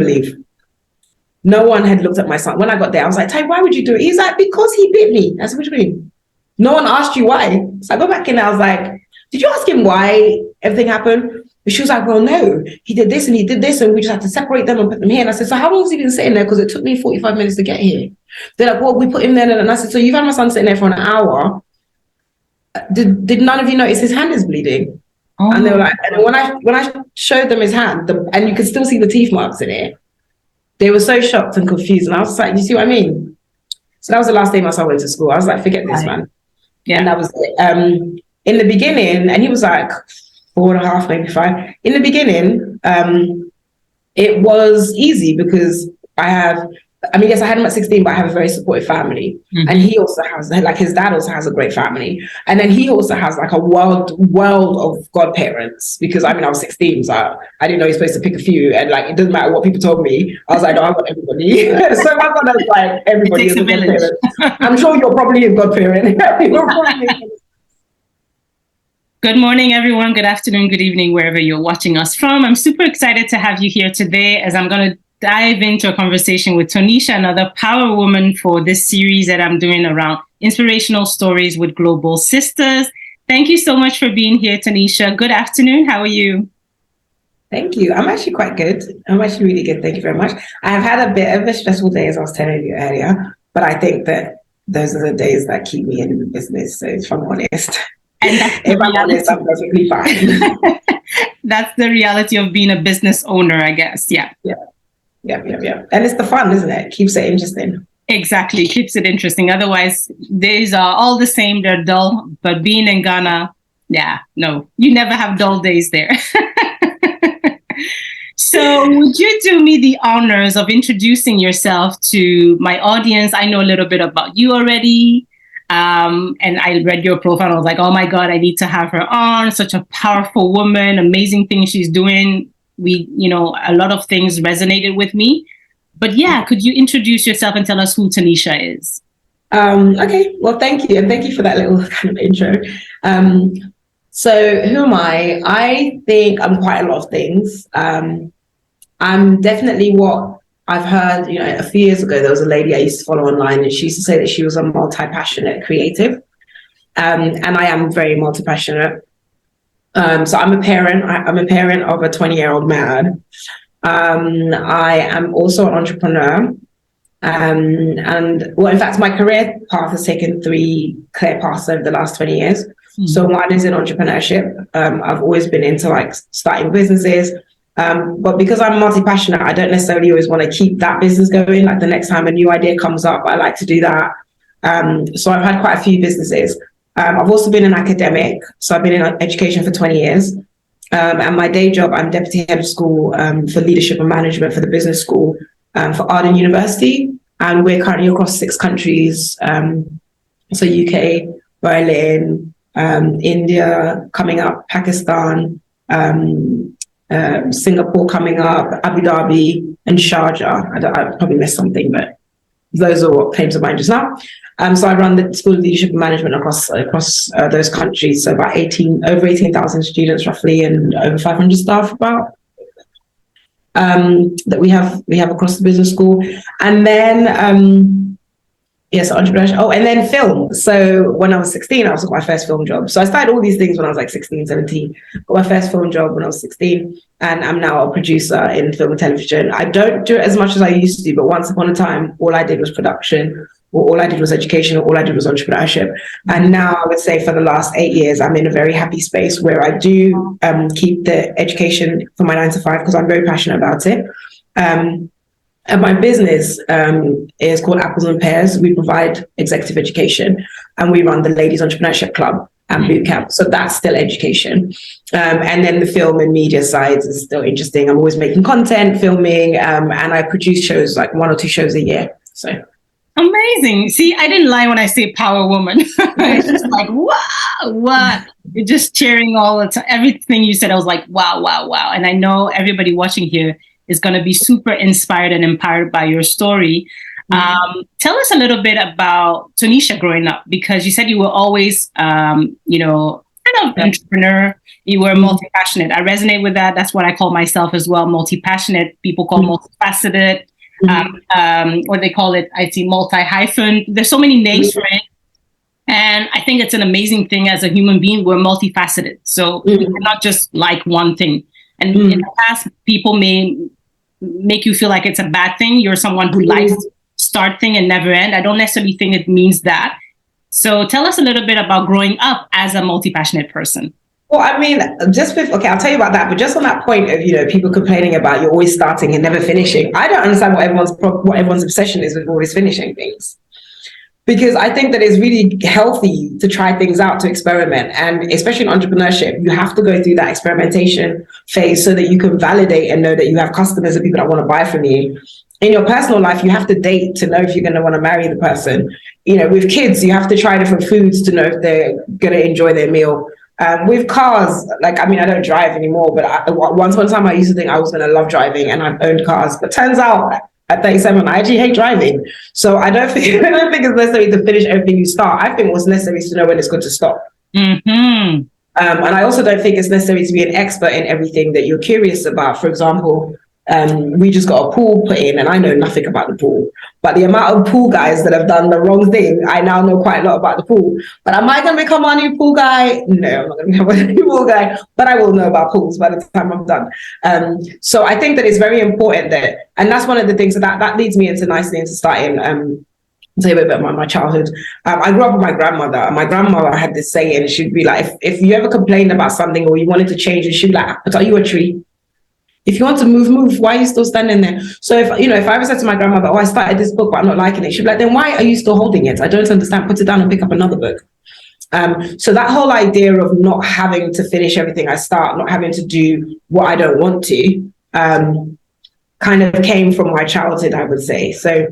believe. No one had looked at my son. When I got there, I was like, Ty, why would you do it? He's like, because he bit me. I said, what do you mean? No one asked you why. So I go back in and I was like, did you ask him why everything happened? But she was like, well, no, he did this and he did this and we just had to separate them and put them here. And I said, so how long has he been sitting there? Because it took me 45 minutes to get here. They're like, well, we put him there. And I said, so you've had my son sitting there for an hour. Did none of you notice his hand is bleeding? Oh. And they were like, and when I showed them his hand, and you could still see the teeth marks in it, they were so shocked and confused. And I was like, you see what I mean? So that was the last day my son went to school. I was like, forget this, man. Yeah. And that was it. In the beginning, and he was like 4.5, maybe 5. In the beginning, it was easy because yes, I had him at 16, but I have a very supportive family. Mm-hmm. And he also has, like, his dad also has a great family. And then he also has like a world of godparents, because I was 16, so I didn't know you're supposed to pick a few. And like, it doesn't matter what people told me. I was like, no, I want everybody. So my father was like, everybody is a godparent. I'm sure you're probably a godparent. Good morning, everyone. Good afternoon, good evening, wherever you're watching us from. I'm super excited to have you here today, as I'm going to dive into a conversation with Tonisha, another power woman, for this series that I'm doing around inspirational stories with global sisters. Thank you so much for being here, Tonisha. Good afternoon. How are you? Thank you. I'm actually quite good. I'm actually really good. Thank you very much. I have had a bit of a stressful day, as I was telling you earlier, but I think that those are the days that keep me in the business. So if I'm honest, if I'm honest, I'm perfectly fine. That's the reality of being a business owner, I guess. Yeah. And it's the fun, isn't it? Keeps it interesting. Exactly. Keeps it interesting. Otherwise, days are all the same. They're dull. But being in Ghana, no, you never have dull days there. So would you do me the honors of introducing yourself to my audience? I know a little bit about you already. And I read your profile and I was like, oh my God, I need to have her on. Such a powerful woman, amazing things she's doing. A lot of things resonated with me. But could you introduce yourself and tell us who Tonisha is? Okay, well, thank you. And thank you for that little kind of intro. So who am I? I think I'm quite a lot of things. I'm definitely what I've heard, a few years ago, there was a lady I used to follow online, and she used to say that she was a multi-passionate creative. And I am very multi-passionate. So I'm a parent. I'm a parent of a 20-year-old man. I am also an entrepreneur. In fact, my career path has taken 3 clear paths over the last 20 years. Mm-hmm. So one is in entrepreneurship. I've always been into like starting businesses. But because I'm multi-passionate, I don't necessarily always want to keep that business going. Like the next time a new idea comes up, I like to do that. So I've had quite a few businesses. I've also been an academic. So I've been in education for 20 years. And my day job, I'm deputy head of school for leadership and management for the business school for Arden University. And we're currently across 6 countries. So UK, Berlin, India coming up, Pakistan, Singapore coming up, Abu Dhabi, and Sharjah. I probably missed something, but those are what came to mind just now. So I run the School of Leadership and Management across those countries. So about over 18,000 students roughly, and over 500 staff about that we have across the business school. And then entrepreneurship. Oh, and then film. So when I was 16, I got my first film job. So I started all these things when I was like 16, 17. Got my first film job when I was 16. And I'm now a producer in film and television. I don't do it as much as I used to do, but once upon a time, all I did was production, or all I did was education, or all I did was entrepreneurship. And now I would say for the last 8 years, I'm in a very happy space where I do keep the education for my 9 to 5 because I'm very passionate about it. And my business is called Apples and Pears. We provide executive education, and we run the Ladies Entrepreneurship Club and Bootcamp. So that's still education. And then the film and media sides is still interesting. I'm always making content, filming, and I produce shows, like 1 or 2 shows a year. So amazing. See, I didn't lie when I say power woman. It's just like, wow, what? You're just cheering all the time. Everything you said, I was like, wow, wow, wow. And I know everybody watching here is going to be super inspired and empowered by your story. Tell us a little bit about Tonisha growing up, because you said you were always, kind of entrepreneur. You were multi-passionate. I resonate with that. That's what I call myself as well. Multi-passionate. People call multifaceted. Or they call it, I see, multi-hyphen. There's so many names for it. And I think it's an amazing thing as a human being. We're multifaceted. So we're not just like one thing. And in the past, people may make you feel like it's a bad thing. You're someone who likes to start thing and never end. I don't necessarily think it means that. So tell us a little bit about growing up as a multi-passionate person. Well, I mean, okay, I'll tell you about that. But just on that point of, people complaining about you're always starting and never finishing, I don't understand what everyone's obsession is with always finishing things. Because I think that it's really healthy to try things out, to experiment. And especially in entrepreneurship, you have to go through that experimentation phase so that you can validate and know that you have customers and people that want to buy from you. In your personal life, you have to date to know if you're going to want to marry the person. With kids, you have to try different foods to know if they're going to enjoy their meal. With cars, I don't drive anymore, but once upon a time I used to think I was going to love driving, and I've owned cars. But turns out at 37, I actually hate driving. So I don't think it's necessary to finish everything you start. I think what's necessary is to know when it's good to stop. And I also don't think it's necessary to be an expert in everything that you're curious about. For example, we just got a pool put in, and I know nothing about the pool. But the amount of pool guys that have done the wrong thing, I now know quite a lot about the pool. But am I going to become a new pool guy? No, I'm not going to become a new pool guy. But I will know about pools by the time I'm done. So I think that it's very important that, and that's one of the things that leads me nicely into starting. I'll tell you a bit about my childhood. I grew up with my grandmother, and my grandmother had this saying. She'd be like, if you ever complained about something or you wanted to change it, she'd be like, "But are you a tree? If you want to move, why are you still standing there?" So if I ever said to my grandmother, "Oh, I started this book, but I'm not liking it," she'd be like, "Then why are you still holding it? I don't understand. Put it down and pick up another book." So that whole idea of not having to finish everything I start, not having to do what I don't want to, kind of came from my childhood, I would say. So,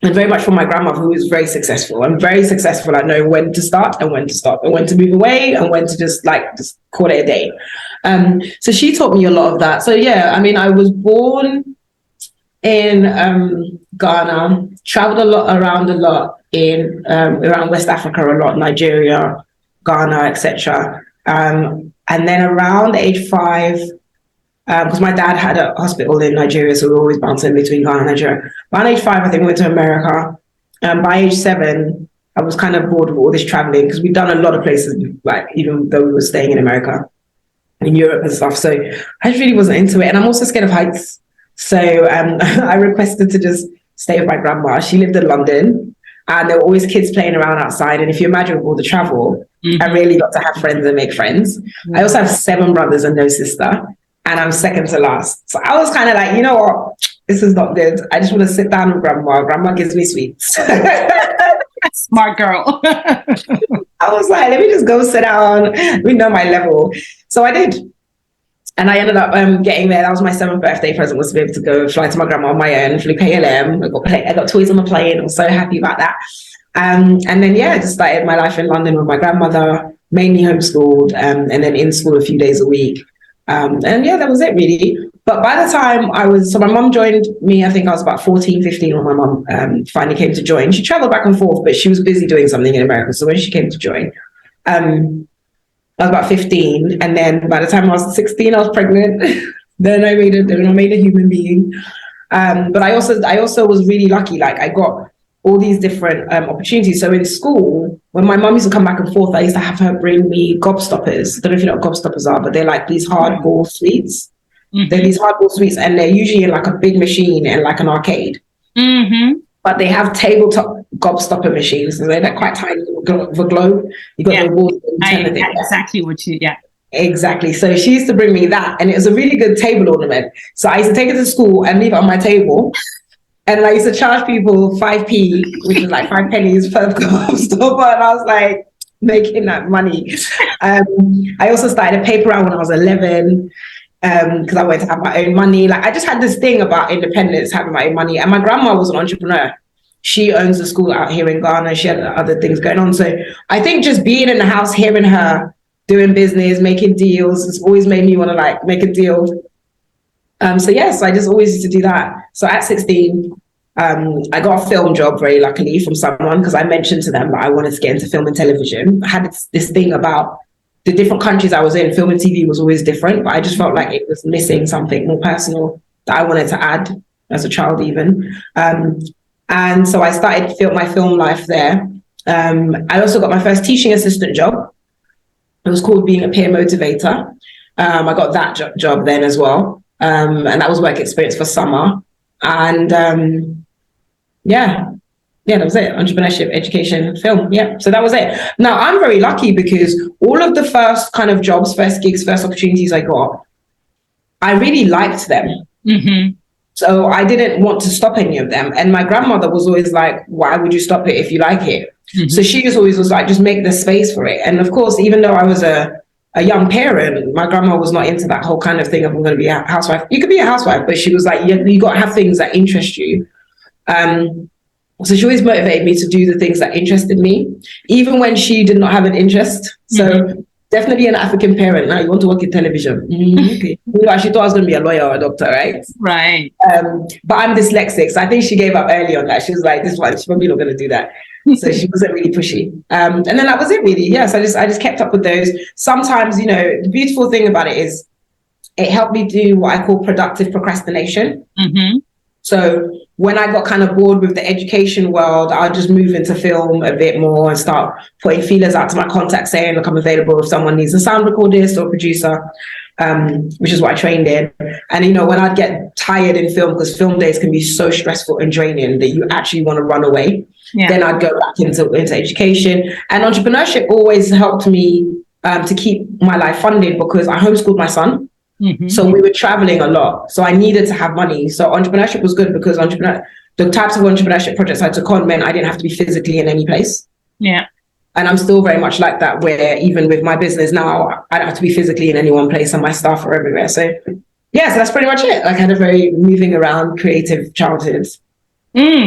and very much from my grandmother, who was very successful. I'm very successful at knowing when to start and when to stop, and when to move away and when to just call it a day. So she taught me a lot of that. So yeah, I was born in Ghana, traveled around a lot in around West Africa, a lot, Nigeria, Ghana, etc. And then around age 5, because my dad had a hospital in Nigeria, so we were always bouncing between Ghana and Nigeria. Around age 5, I think we went to America. By age 7, I was kind of bored with all this traveling, because we'd done a lot of places, even though we were staying in America, in Europe and stuff. So I just really wasn't into it. And I'm also scared of heights. So I requested to just stay with my grandma. She lived in London, and there were always kids playing around outside. And if you imagine with all the travel, I really got to have friends and make friends. I also have 7 brothers and no sister, and I'm second to last. So I was kind of like, you know what? This is not good. I just want to sit down with grandma. Grandma gives me sweets. Smart girl. I was like, let me just go sit down. We know my level. So I did. And I ended up getting there. That was my 7th birthday present, was to be able to go fly to my grandma on my own, flew KLM. I got toys on the plane. I was so happy about that. And then, I just started my life in London with my grandmother, mainly homeschooled, and then in school a few days a week. That was it really. But by the time my mom joined me, I think I was about 14, 15 when my mom finally came to join. She traveled back and forth, but she was busy doing something in America. So when she came to join, I was about 15. And then by the time I was 16, I was pregnant. Then I made a human being. But I also was really lucky. I got all these different opportunities. So in school, when my mum used to come back and forth, I used to have her bring me gobstoppers. I don't know if you know what gobstoppers are, but they're like these hardball sweets. They're these hardball sweets, and they're usually in a big machine in an arcade. But they have tabletop gobstopper machines, and they're quite tiny with a globe. You got the walls. Exactly what you. Yeah. Exactly. So she used to bring me that, and it was a really good table ornament. So I used to take it to school and leave it on my table. And I used to charge people 5p, which is 5 pennies per gobstopper. And I was like making that money. I also started a paper round when I was 11. Because I wanted to have my own money. I just had this thing about independence, having my own money. And my grandma was an entrepreneur. She owns a school out here in Ghana. She had other things going on. So I think just being in the house, hearing her doing business, making deals, has always made me want to make a deal. So I just always used to do that. So at 16, I got a film job very luckily from someone, because I mentioned to them that I wanted to get into film and television. I had this thing about the different countries I was in, film and TV was always different, but I just felt like it was missing something more personal that I wanted to add as a child even. And so I started my film life there. I also got my first teaching assistant job. It was called being a peer motivator. I got that job then as well. And that was work experience for summer. And that was it. Entrepreneurship, education, film. Yeah. So that was it. Now I'm very lucky because all of the first kind of jobs, first gigs, first opportunities I got, I really liked them. Mm-hmm. So I didn't want to stop any of them. And my grandmother was always like, why would you stop it if you like it? Mm-hmm. So she just always was like, just make the space for it. And of course, even though I was a young parent, my grandma was not into that whole kind of thing of I'm going to be a housewife. You could be a housewife, but she was like, you got to have things that interest you. So she always motivated me to do the things that interested me, even when she did not have an interest. So definitely an African parent. Now you want to work in television. Okay. She thought I was going to be a lawyer or a doctor, right? Right. But I'm dyslexic. So I think she gave up early on that. She was like, this one, she's probably not going to do that. So she wasn't really pushy. And then that was it really. Yes, I just kept up with those. Sometimes, the beautiful thing about it is it helped me do what I call productive procrastination. Mm-hmm. So when I got kind of bored with the education world, I'll just move into film a bit more and start putting feelers out to my contacts saying, look, I'm available if someone needs a sound recordist or producer, which is what I trained in. And, when I'd get tired in film, because film days can be so stressful and draining that you actually want to run away, then I'd go back into education. And entrepreneurship always helped me to keep my life funded because I homeschooled my son. Mm-hmm. So we were traveling a lot. So I needed to have money. So entrepreneurship was good because the types of entrepreneurship projects I took on meant I didn't have to be physically in any place. Yeah. And I'm still very much like that, where even with my business now, I don't have to be physically in any one place and my staff are everywhere. So yeah, so that's pretty much it. Like I had a very moving around creative childhood.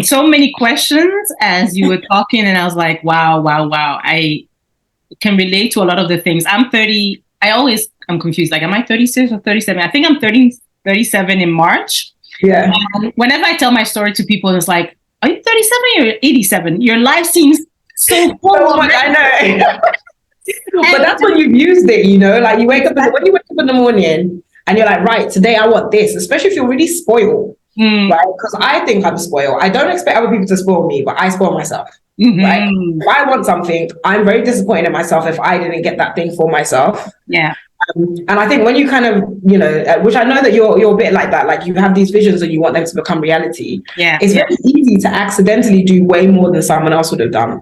So many questions as you were talking and I was like, wow. I can relate to a lot of the things. I'm 30. I'm confused. Like, am I 36 or 37? I think I'm 37 in March. Yeah. And whenever I tell my story to people, it's like, are you 37 or 87? Your life seems so full. Oh my God, I know. But that's when you've used it, like when you wake up in the morning and you're like, right, today I want this, especially if you're really spoiled, right? Because I think I'm spoiled. I don't expect other people to spoil me, but I spoil myself. Mm-hmm. Right? If I want something, I'm very disappointed in myself if I didn't get that thing for myself. Yeah. And I think when you kind of, which I know that you're a bit like that, like you have these visions and you want them to become reality. Yeah. It's very easy to accidentally do way more than someone else would have done.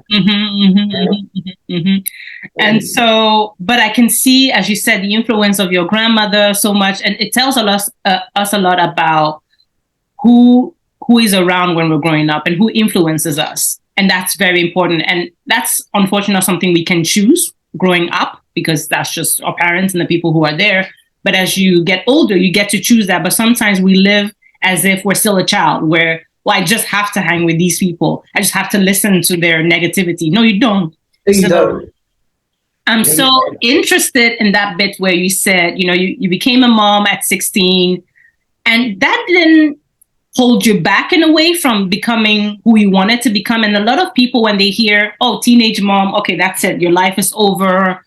And so, but I can see, as you said, the influence of your grandmother so much, and it tells us a lot about who is around when we're growing up and who influences us. And that's very important. And that's unfortunately something we can choose growing up, because that's just our parents and the people who are there. But as you get older, you get to choose that. But sometimes we live as if we're still a child where, I just have to hang with these people. I just have to listen to their negativity. No, you don't. I'm so interested in that bit where you said, you became a mom at 16 and that didn't hold you back in a way from becoming who you wanted to become. And a lot of people, when they hear, oh, teenage mom, okay, that's it. Your life is over.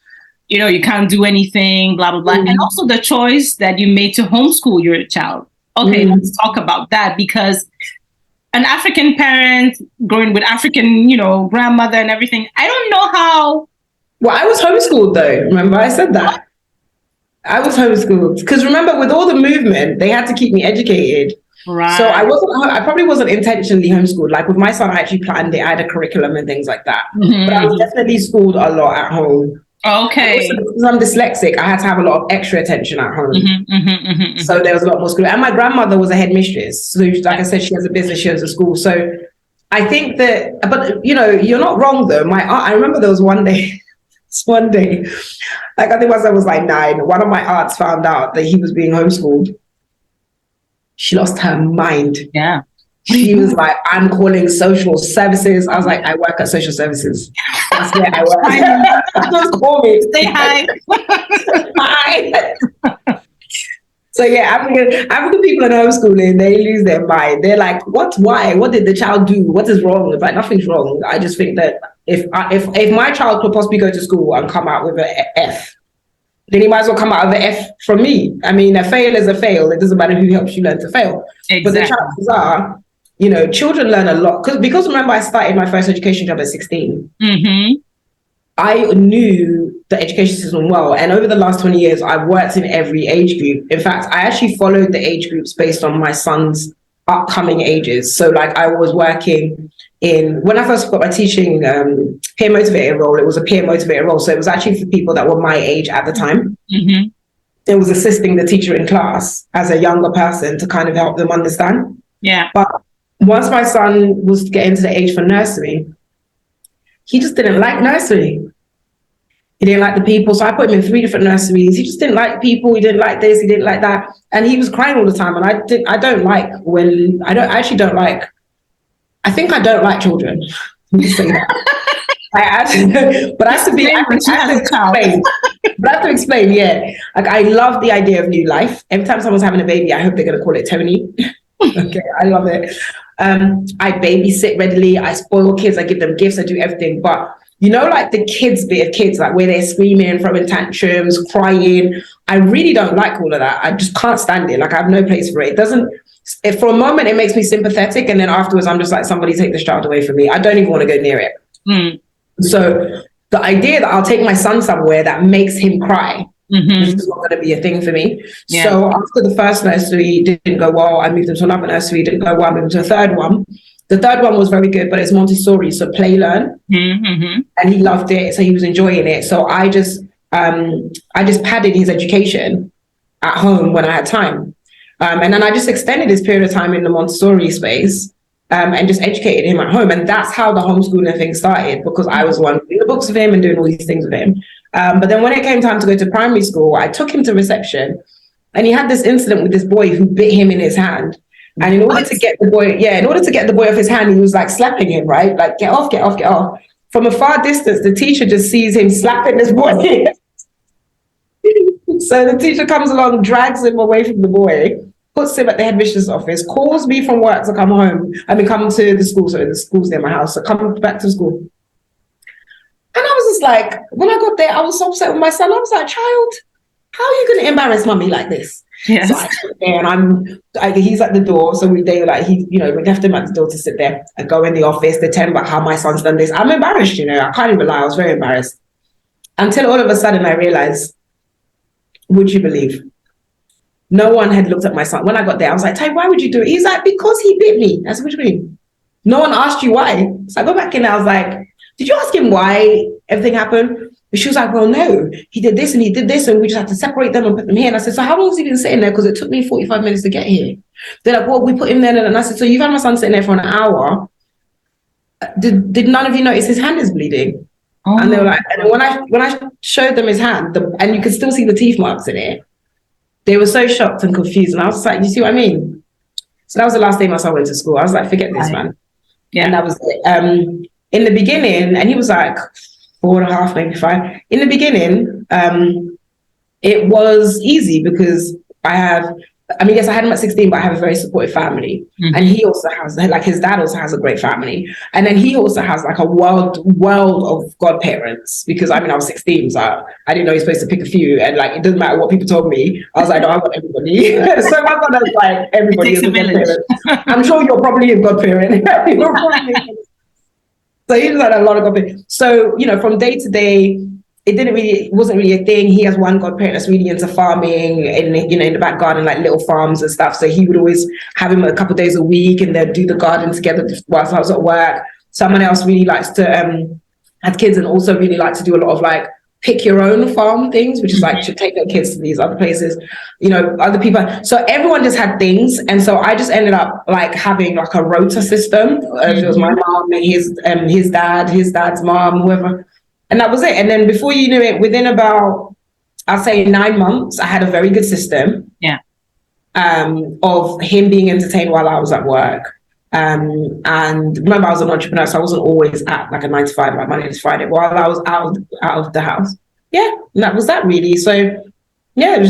You can't do anything, blah, blah, blah. And also the choice that you made to homeschool your child. Okay, let's talk about that, because an African parent growing with African, grandmother and everything, I don't know how. Well, I was homeschooled though. Remember, I said that. I was homeschooled because remember, with all the movement, they had to keep me educated. Right. So I probably wasn't intentionally homeschooled. Like with my son, I actually planned it. I had a curriculum and things like that. Mm-hmm. But I was definitely schooled a lot at home. Okay. Also, because I'm dyslexic, I had to have a lot of extra attention at home. So there was a lot more school. And my grandmother was a headmistress. So like I said, she has a business, she has a school. So I think that, but you're not wrong though. My aunt, I remember there was one day, like I think my son was like 9. One of my aunts found out that he was being homeschooled. She lost her mind. Yeah. She was like, I'm calling social services. I was like, I work at social services. That's where I work. Just call me. Say hi. Hi. So yeah, African people in homeschooling, they lose their mind. They're like, what? Why? What did the child do? What is wrong? It's like, nothing's wrong. I just think that if my child could possibly go to school and come out with an F, then you might as well come out of the F from me. I mean, a fail is a fail. It doesn't matter who helps you learn to fail. Exactly. But the chances are, children learn a lot. Because remember, I started my first education job at 16. Mm-hmm. I knew the education system well. And over the last 20 years, I've worked in every age group. In fact, I actually followed the age groups based on my son's upcoming ages. So like I was working when I first got my teaching peer motivator role, it was a peer motivator role. So it was actually for people that were my age at the time. Mm-hmm. It was assisting the teacher in class as a younger person to kind of help them understand. Yeah. But once my son was getting to the age for nursery, he just didn't like nursery. He didn't like the people. So I put him in 3 different nurseries. He just didn't like people. He didn't like this. He didn't like that. And he was crying all the time. And I think I don't like children. Let me say that. But I have to explain, yeah. Like I love the idea of new life. Every time someone's having a baby, I hope they're going to call it Tony. Okay, I love it. I babysit readily. I spoil kids. I give them gifts. I do everything. But like the kids bit of kids, like where they're screaming, throwing tantrums, crying. I really don't like all of that. I just can't stand it. Like I have no place for it. It doesn't. For a moment, it makes me sympathetic, and then afterwards, I'm just like, somebody take this child away from me. I don't even want to go near it. Mm. So the idea that I'll take my son somewhere that makes him cry, mm-hmm. which is not going to be a thing for me. Yeah. So after the first nursery didn't go well, I moved him to another nursery, didn't go well, I moved him to a third one. The third one was very good, but it's Montessori, so play learn. Mm-hmm. And he loved it, so he was enjoying it. So I just padded his education at home when I had time. And then I just extended his period of time in the Montessori space and just educated him at home. And that's how the homeschooling thing started, because I was the one reading the books with him and doing all these things with him. But then when it came time to go to primary school, I took him to reception, and he had this incident with this boy who bit him in his hand. And in order to get the boy off his hand, he was like slapping him, right? Like, get off, get off, get off. From a far distance, the teacher just sees him slapping this boy. So the teacher comes along, drags him away from the boy, puts him at the headmistress' office, calls me from work to come home. Come to the school. So the school's near my house. So come back to school. And I was just like, when I got there, I was so upset with my son. I was like, child, how are you going to embarrass mommy like this? Yes. So I sit there and he's at the door. So we left him at the door to sit there. I go in the office, they tell him about how my son's done this. I'm embarrassed, I can't even lie. I was very embarrassed. Until all of a sudden I realized, would you believe? No one had looked at my son. When I got there, I was like, Ty, why would you do it? He's like, because he bit me. I said, what do you mean? No one asked you why. So I go back in and I was like, did you ask him why everything happened? And she was like, well, no, he did this and he did this, and we just had to separate them and put them here. And I said, so how long has he been sitting there? Because it took me 45 minutes to get here. They're like, well, we put him there. And I said, so you've had my son sitting there for an hour. Did none of you notice his hand is bleeding? Oh. And they were like, and when I showed them his hand, and you could still see the teeth marks in it, they were so shocked and confused. And I was like, you see what I mean? So that was the last day my son went to school. I was like, forget this, man. Yeah. And that was it. In the beginning, and he was like 4.5, maybe 5. In the beginning, it was easy because I had him at 16, but I have a very supportive family. Mm-hmm. And he also has, like, his dad also has a great family. And then he also has like a world of godparents, because I was 16, so I didn't know you're supposed to pick a few. And like, it doesn't matter what people told me. I was like, no, I want everybody. So my father was like, everybody is a godparent. I'm sure you're probably a godparent. So he just had a lot of godparents. So, from day to day, it wasn't really a thing. He has one godparent that's really into farming in the back garden, like little farms and stuff. So he would always have him a couple of days a week, and they'd do the garden together whilst I was at work. Someone else really likes to have kids, and also really like to do a lot of like pick your own farm things, which is like, should take their kids to these other places, other people. So everyone just had things. And so I just ended up like having like a rota system. It was my mom and his dad's mom, whoever. And that was it. And then before you knew it, within about, I'll say 9 months, I had a very good system. Yeah. Of him being entertained while I was at work. And remember, I was an entrepreneur, so I wasn't always at like a 9 to 5, like Monday to Friday, while I was out of the house. Yeah, and that was that really. So yeah, it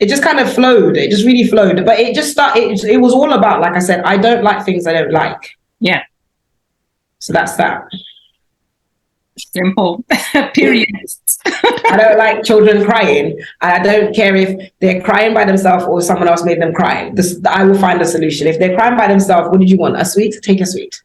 just kind of flowed. It just really flowed. But it just started, it was all about, like I said, I don't like things I don't like. Yeah. So that's that. Simple. Period. I don't like children crying. I don't care if they're crying by themselves or someone else made them cry. I will find a solution. If they're crying by themselves, what did you want? A sweet? Take a sweet.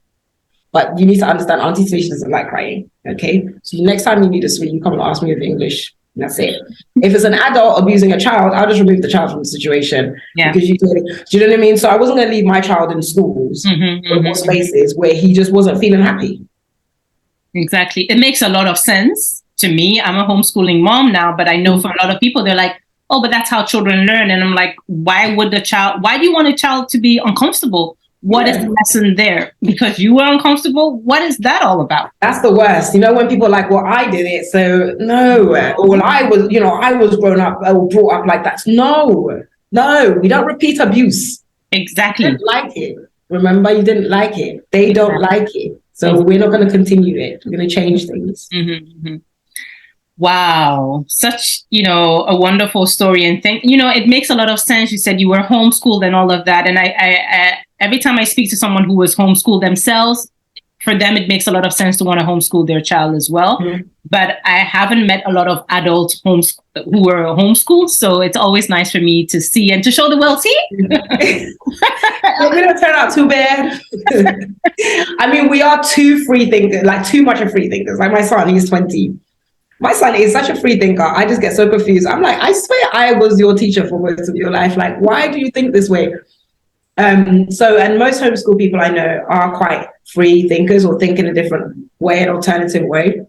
But you need to understand Auntie Sweet doesn't like crying. Okay? So next time you need a sweet, you come and ask me with English. And that's it. If it's an adult abusing a child, I'll just remove the child from the situation. Yeah. Because do you know what I mean? So I wasn't going to leave my child in schools or spaces where he just wasn't feeling happy. Exactly. It makes a lot of sense to me. I'm a homeschooling mom now, but I know for a lot of people, they're like, oh, but that's how children learn. And I'm like, why do you want a child to be uncomfortable? What is the lesson there? Because you were uncomfortable? What is that all about? That's the worst. You know, when people are like, well, I did it, so no. Or well, I was brought up like that. No, we don't repeat abuse. Exactly. You didn't like it. Remember, you didn't like it. They don't like it. So we're not going to continue it. We're going to change things. Wow. Such, a wonderful story. And it makes a lot of sense. You said you were homeschooled and all of that. And I every time I speak to someone who was homeschooled themselves, for them, it makes a lot of sense to want to homeschool their child as well. But I haven't met a lot of adults who were homeschooled. So it's always nice for me to see and to show the world, see? We don't turn out too bad. I mean, we are too free thinkers, like too much of free thinkers. Like my son, he's 20. My son is such a free thinker. I just get so confused. I'm like, I swear I was your teacher for most of your life. Like, why do you think this way? And most homeschool people I know are quite free thinkers or think in a different way, an alternative way.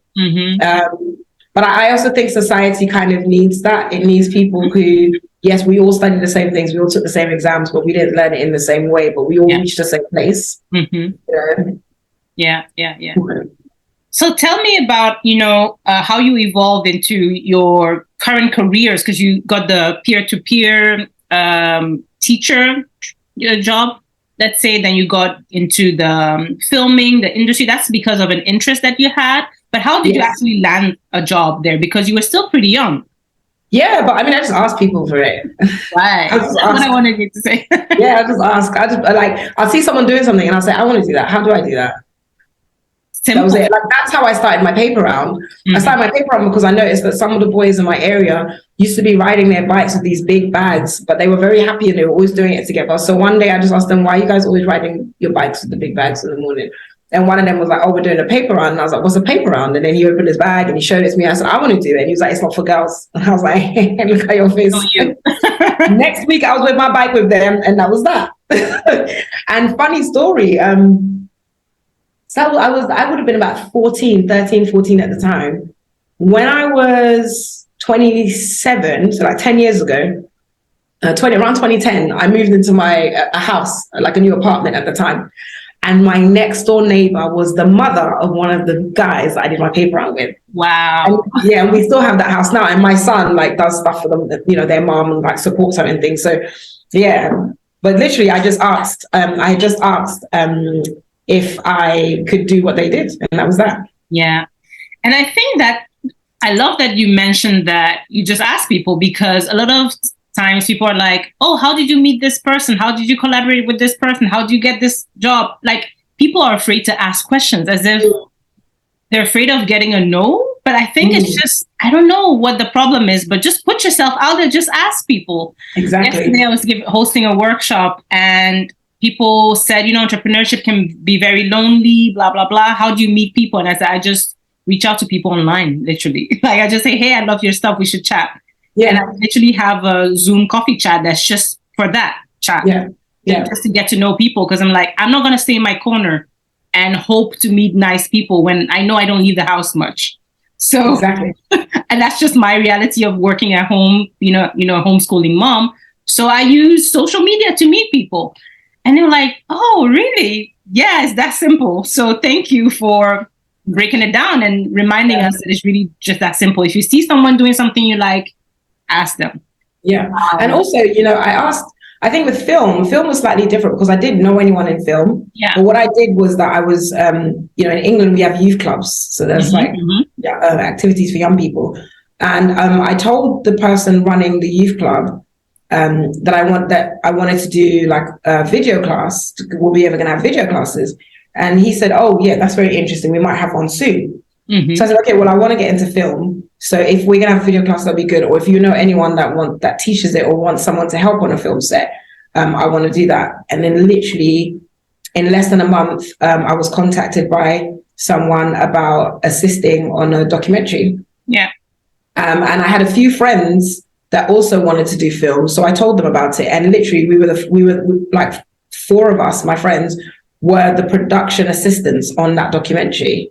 But I also think society kind of needs that. It needs people who, yes, we all studied the same things. We all took the same exams, but we didn't learn it in the same way, but we all reached the same place. Yeah. So tell me about, how you evolved into your current careers, because you got the peer-to-peer teacher job, let's say, then you got into the filming, the industry. That's because of an interest that you had. But how did you actually land a job there? Because you were still pretty young. Yeah, but I mean, I just ask people for it. Right. That's what I wanted you to say. I just ask. I'll see someone doing something and I'll say, I want to do that. How do I do that? Simple. That was it. Like, that's how I started my paper round. I started my paper round because I noticed that some of the boys in my area used to be riding their bikes with these big bags, but they were very happy and they were always doing it together. So one day I just asked them, why are you guys always riding your bikes with the big bags in the morning? And one of them was like, oh, we're doing a paper round. And I was like, what's a paper round? And then he opened his bag and he showed it to me. I said, I want to do it. And he was like, it's not for girls. And I was like, look at your face. Next week I was with my bike with them and that was that. And funny story, so I would have been about 13, 14 at the time. When I was 27, so like 10 years ago, around 2010, I moved into a house, like a new apartment at the time. And my next door neighbor was the mother of one of the guys that I did my paper round with. Wow. And we still have that house now. And my son does stuff for them, their mom and supports them and things. So yeah, but literally I just asked, if I could do what they did. And that was that. Yeah. And I think that I love that you mentioned that you just ask people, because a lot of times people are like, oh, how did you meet this person? How did you collaborate with this person? How did you get this job? Like, people are afraid to ask questions as if they're afraid of getting a no. But I think it's just, I don't know what the problem is, but just put yourself out there, just ask people. Exactly. Yesterday I was hosting a workshop and people said, entrepreneurship can be very lonely, blah, blah, blah. How do you meet people? And I said, I just reach out to people online, literally. Like, I just say, hey, I love your stuff. We should chat. Yeah. And I literally have a Zoom coffee chat that's just for that chat. Yeah. Just to get to know people. Because I'm like, I'm not going to stay in my corner and hope to meet nice people when I know I don't leave the house much. So, exactly. And that's just my reality of working at home, homeschooling mom. So I use social media to meet people. And they're like, oh, really? Yeah, it's that simple. So thank you for breaking it down and reminding us that it's really just that simple. If you see someone doing something you like, ask them. Yeah. And also, I think with film was slightly different because I didn't know anyone in film. Yeah. But what I did was that I was, in England, we have youth clubs. So there's activities for young people. And I told the person running the youth club that I wanted to do like a video class. Were we ever going to have video classes? And he said, oh, yeah, that's very interesting. We might have one soon. So I said, okay, well, I want to get into film. So if we're going to have a video class, that'd be good. Or if you know anyone that teaches it or wants someone to help on a film set, I want to do that. And then literally in less than a month, I was contacted by someone about assisting on a documentary. Yeah. And I had a few friends that also wanted to do film. So I told them about it. And literally we were like 4 of us, my friends, were the production assistants on that documentary.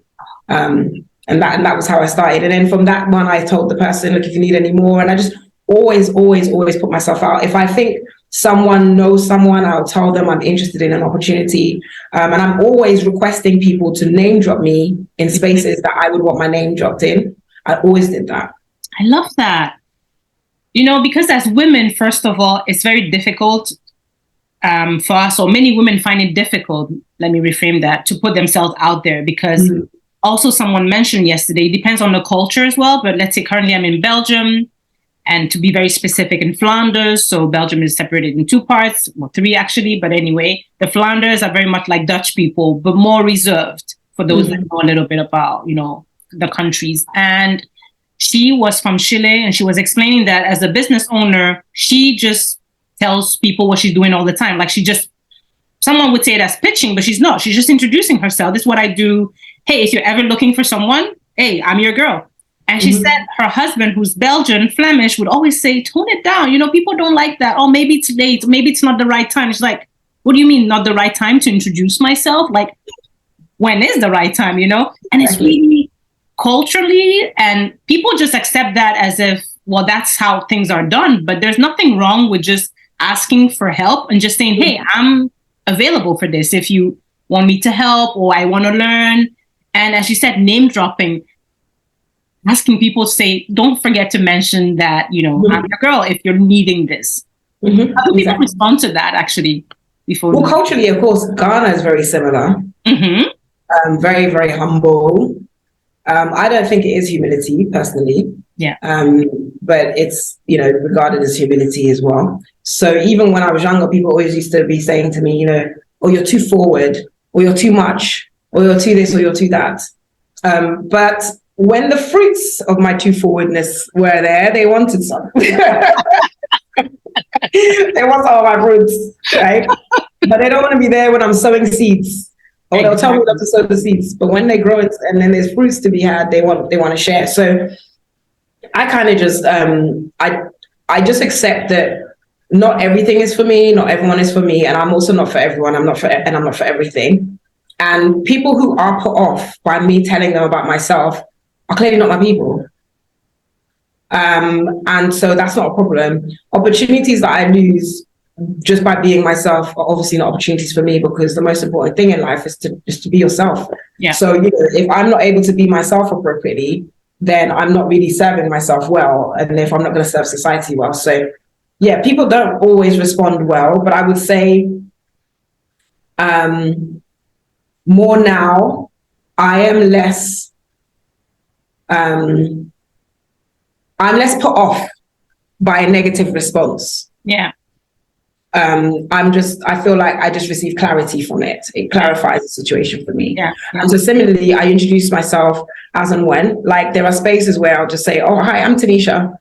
And that was how I started. And then from that one, I told the person, look, if you need any more. And I just always put myself out. If I think someone knows someone, I'll tell them I'm interested in an opportunity. And I'm always requesting people to name drop me in spaces that I would want my name dropped in. I always did that. I love that. Because as women, first of all, it's very difficult for us, or many women find it difficult, let me reframe that, to put themselves out there because also someone mentioned yesterday, depends on the culture as well. But let's say currently I'm in Belgium, and to be very specific, in Flanders. So Belgium is separated in 2 parts, well, 3 actually. But anyway, the Flanders are very much like Dutch people, but more reserved for those that know a little bit about, the countries. And she was from Chile, and she was explaining that as a business owner, she just tells people what she's doing all the time. Like someone would say that's pitching, but she's not. She's just introducing herself. This is what I do. Hey, if you're ever looking for someone, hey, I'm your girl. And she said her husband, who's Belgian, Flemish, would always say, tone it down. People don't like that. Oh, maybe it's late. Maybe it's not the right time. It's like, what do you mean not the right time to introduce myself? Like, when is the right time, And it's really culturally, and people just accept that as if, well, that's how things are done. But there's nothing wrong with just asking for help and just saying, hey, I'm available for this if you want me to help or I want to learn. And as you said, name dropping, asking people to say, don't forget to mention that, I'm your girl if you're needing this. How do people respond to that actually? Well, culturally, of course, Ghana is very similar. Very, very humble. I don't think it is humility personally. Yeah. But it's, regarded as humility as well. So even when I was younger, people always used to be saying to me, oh, you're too forward, or you're too much, or you're too this, or you're too that. But when the fruits of my too forwardness were there, they wanted some. They want some of my fruits, right? But they don't want to be there when I'm sowing seeds. Or they'll tell me not to sow the seeds. But when they grow and then there's fruits to be had, they want to share. So I kind of just I just accept that not everything is for me, not everyone is for me, and I'm also not for everyone. I'm not for everything. And people who are put off by me telling them about myself are clearly not my people. And so that's not a problem. Opportunities that I lose just by being myself are obviously not opportunities for me, because the most important thing in life is to be yourself. Yeah. So if I'm not able to be myself appropriately, then I'm not really serving myself well, and if I'm not going to serve society well. So yeah, people don't always respond well, but I would say more now, I am less I'm less put off by a negative response. Yeah. I feel like I just receive clarity from it. It clarifies the situation for me. Yeah. And so similarly, I introduce myself as and when. Like there are spaces where I'll just say, oh, hi, I'm Tanisha.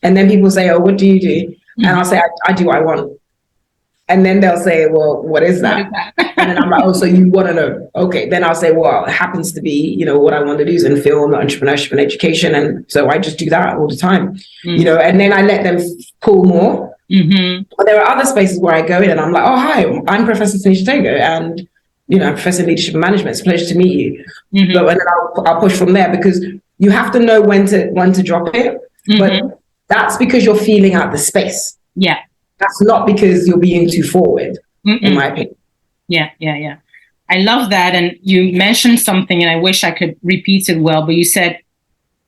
And then people say, oh, what do you do? And I'll say, I do what I want. And then they'll say, well, what is that? And then I'm like, oh, so you want to know? Okay. Then I'll say, well, it happens to be, what I want to do is in film, entrepreneurship and education. And so I just do that all the time, and then I let them pull more. But there are other spaces where I go in and I'm like, oh, hi, I'm Professor Tanisha Tego, and, Professor in Leadership and Management. It's a pleasure to meet you. But and then I'll push from there, because you have to know when to drop it. But that's because you're feeling out the space. Yeah. That's not because you're being too forward, in my opinion. Yeah. I love that. And you mentioned something, and I wish I could repeat it well, but you said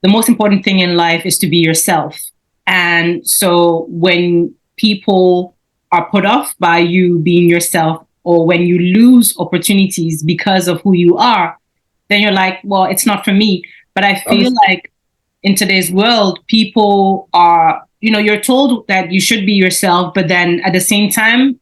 the most important thing in life is to be yourself. And so when people are put off by you being yourself, or when you lose opportunities because of who you are, then you're like, well, it's not for me. But I feel like in today's world, people are, you're told that you should be yourself, but then at the same time,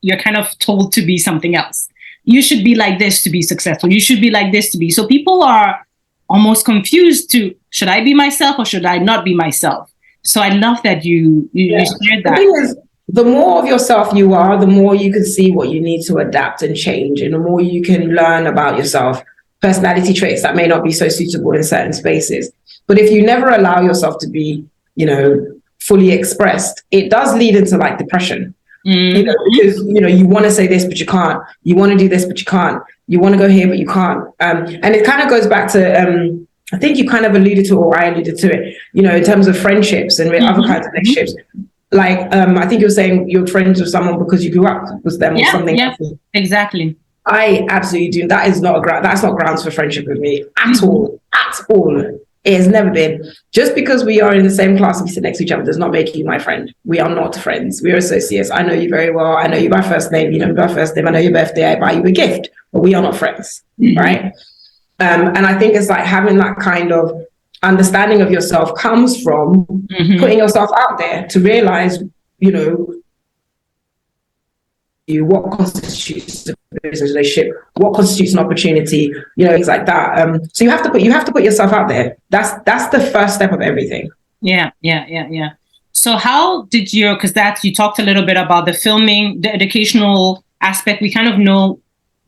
you're kind of told to be something else. You should be like this to be successful. You should be like this to be. So people are almost confused to, should I be myself or should I not be myself? So I love that you shared that. The thing is, the more of yourself you are, the more you can see what you need to adapt and change, and the more you can learn about yourself, personality traits that may not be so suitable in certain spaces. But if you never allow yourself to be, fully expressed, it does lead into like depression. Because you want to say this but you can't, you want to do this but you can't, you want to go here but you can't, and it kind of goes back to I think you kind of alluded to, or I alluded to it, in terms of friendships and other kinds of relationships. Like I think you're saying you're friends with someone because you grew up with them or something. Yeah, exactly. I absolutely do. That is not that's not grounds for friendship with me at all. It has never been. Just because we are in the same class and we sit next to each other does not make you my friend. We are not friends. We are associates. I know you very well. I know you by first name. You know me by first name. I know your birthday. I buy you a gift. But we are not friends, right? And I think it's like having that kind of understanding of yourself comes from putting yourself out there to realize, what constitutes a business relationship, what constitutes an opportunity, things like that. So you have to put yourself out there. That's the first step of everything. Yeah. So how did because you talked a little bit about the filming, the educational aspect. We kind of know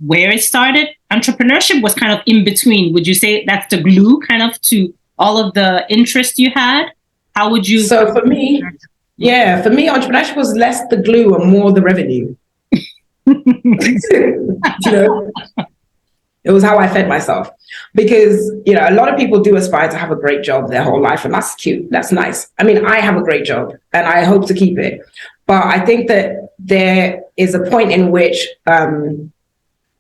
where it started. Entrepreneurship was kind of in between. Would you say that's the glue kind of to all of the interest you had? How would you? So for me, entrepreneurship was less the glue and more the revenue. It was how I fed myself, because a lot of people do aspire to have a great job their whole life, and that's cute, that's nice. I mean, I have a great job and I hope to keep it, but I think that there is a point in which a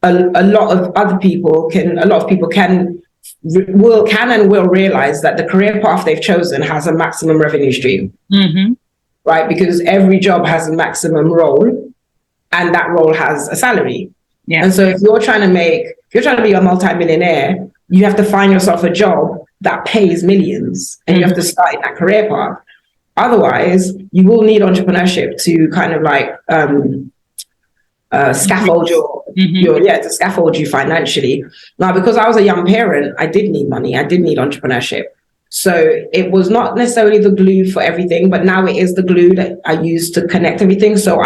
lot of people can and will realize that the career path they've chosen has a maximum revenue stream, right? Because every job has a maximum role, and that role has a salary. Yeah. And so if you're trying to be a multimillionaire, you have to find yourself a job that pays millions, and you have to start in that career path. Otherwise, you will need entrepreneurship to kind of like scaffold to scaffold you financially. Now, because I was a young parent, I did need money. I did need entrepreneurship. So it was not necessarily the glue for everything, but now it is the glue that I use to connect everything. So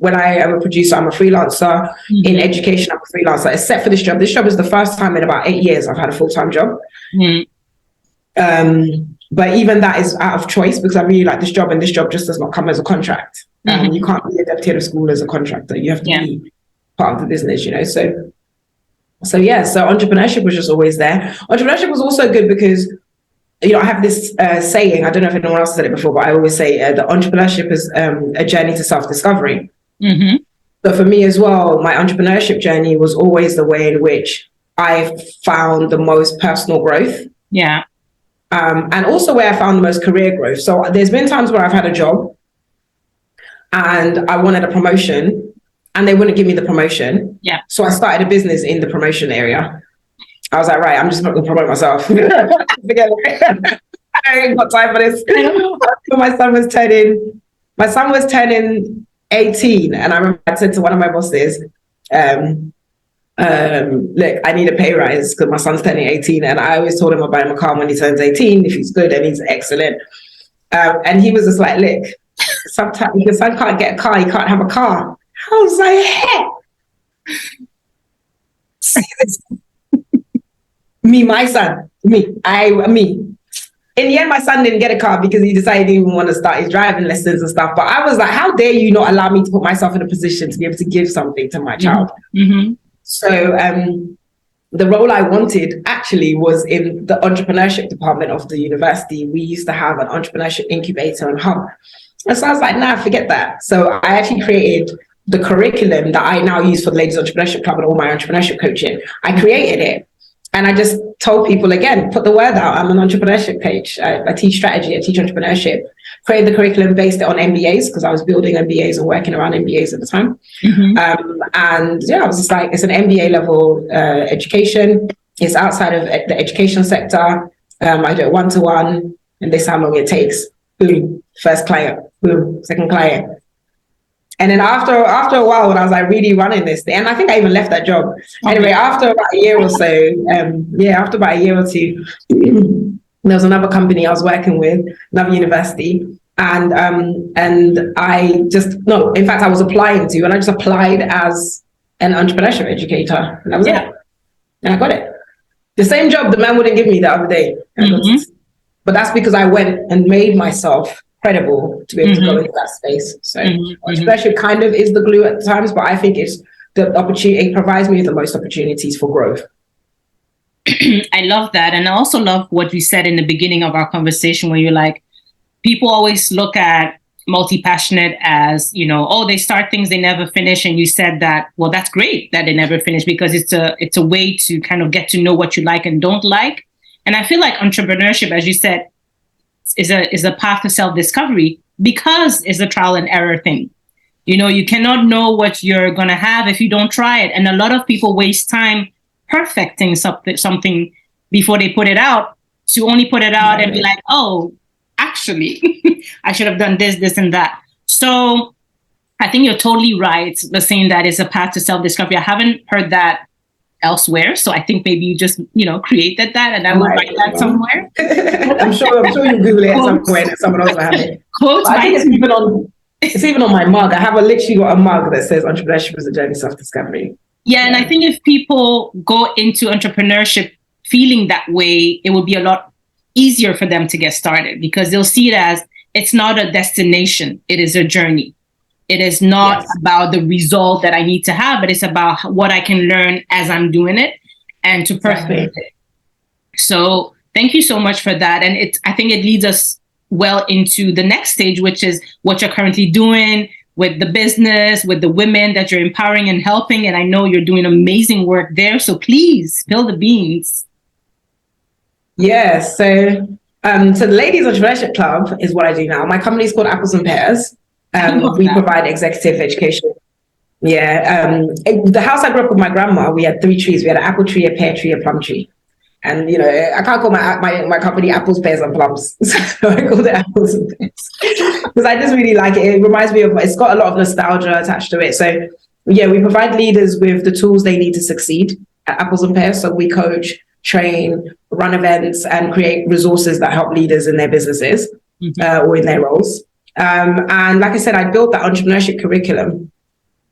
when I am a producer, I'm a freelancer. In education, I'm a freelancer, except for this job. This job is the first time in about 8 years I've had a full-time job. But even that is out of choice, because I really like this job, and this job just does not come as a contract. You can't be a deputy head of school as a contractor. You have to be part of the business, So entrepreneurship was just always there. Entrepreneurship was also good because I have this saying, I don't know if anyone else said it before, but I always say that entrepreneurship is a journey to self-discovery. So for me as well, my entrepreneurship journey was always the way in which I found the most personal growth. Yeah. And also where I found the most career growth. So there's been times where I've had a job and I wanted a promotion and they wouldn't give me the promotion. Yeah. So I started a business in the promotion area. I was like, right, I'm just not going to promote myself. Forget it. I ain't got time for this. My son was turning 18, and I remember I said to one of my bosses, look, I need a pay rise because my son's turning 18, and I always told him I'll buy him a car when he turns 18 if he's good and he's excellent. And he was just like, look, sometimes your son can't get a car, he can't have a car. I was like, heck. Me. In the end, my son didn't get a car because he decided he didn't want to start his driving lessons and stuff. But I was like, how dare you not allow me to put myself in a position to be able to give something to my child? So the role I wanted actually was in the entrepreneurship department of the university. We used to have an entrepreneurship incubator and hub. And so I was like, nah, forget that. So I actually created the curriculum that I now use for the Ladies Entrepreneurship Club and all my entrepreneurship coaching. I created it. And I just told people, again, put the word out. I'm an entrepreneurship coach. I teach strategy. I teach entrepreneurship. Created the curriculum, based it on MBAs because I was building MBAs and working around MBAs at the time. And I was just like, it's an MBA level education. It's outside of the education sector. I do it one-to-one, and this is how long it takes. Boom, first client. Boom, second client. And then after a while, when I was like really running this thing, and I think I even left that job. Okay. Anyway, after about a year or so, after about a year or two, there was another company I was working with, another university, and I just no, in fact, I was applying to, and I just applied as an entrepreneurship educator, and that was it. And I got it. The same job the man wouldn't give me the other day. But that's because I went and made myself credible to be able to go into that space. So entrepreneurship kind of is the glue at times, but I think it's the opportunity, it provides me with the most opportunities for growth. I love that. And I also love what you said in the beginning of our conversation, where you're like, people always look at multi-passionate as, you know, oh, they start things, they never finish. And you said that, well, that's great that they never finish, because it's a way to kind of get to know what you like and don't like. And I feel like entrepreneurship, as you said, is a path to self-discovery, because it's a trial and error thing. You know, you cannot know what you're going to have if you don't try it. And a lot of people waste time perfecting something before they put it out, to only put it out and be like, oh, actually, I should have done this, and that. So I think you're totally right by saying that it's a path to self-discovery. I haven't heard that elsewhere, so I think maybe you just, you know, created that, and I will write that somewhere. I'm sure you Google it at some point, and someone else will have it. I think it's even on my mug. I have literally got a mug that says entrepreneurship is a journey of self-discovery. Yeah, and I think if people go into entrepreneurship feeling that way, it will be a lot easier for them to get started, because they'll see it as it's not a destination, it is a journey. It is not about the result that I need to have, but it's about what I can learn as I'm doing it and to perfect it. So thank you so much for that. And I think it leads us well into the next stage, which is what you're currently doing with the business, with the women that you're empowering and helping. And I know you're doing amazing work there. So please spill the beans. Yes. So the Ladies Entrepreneurship Club is what I do now. My company is called Apples and Pears. We provide executive education. The house I grew up with my grandma, we had 3 trees. We had an apple tree, a pear tree, a plum tree. And, you know, I can't call my company Apples, Pears and Plums. So I called it Apples and Pears. Because I just really like it. It reminds me of, it's got a lot of nostalgia attached to it. So, yeah, we provide leaders with the tools they need to succeed at Apples and Pears. So we coach, train, run events, and create resources that help leaders in their businesses or in their roles. And like I said, I built that entrepreneurship curriculum.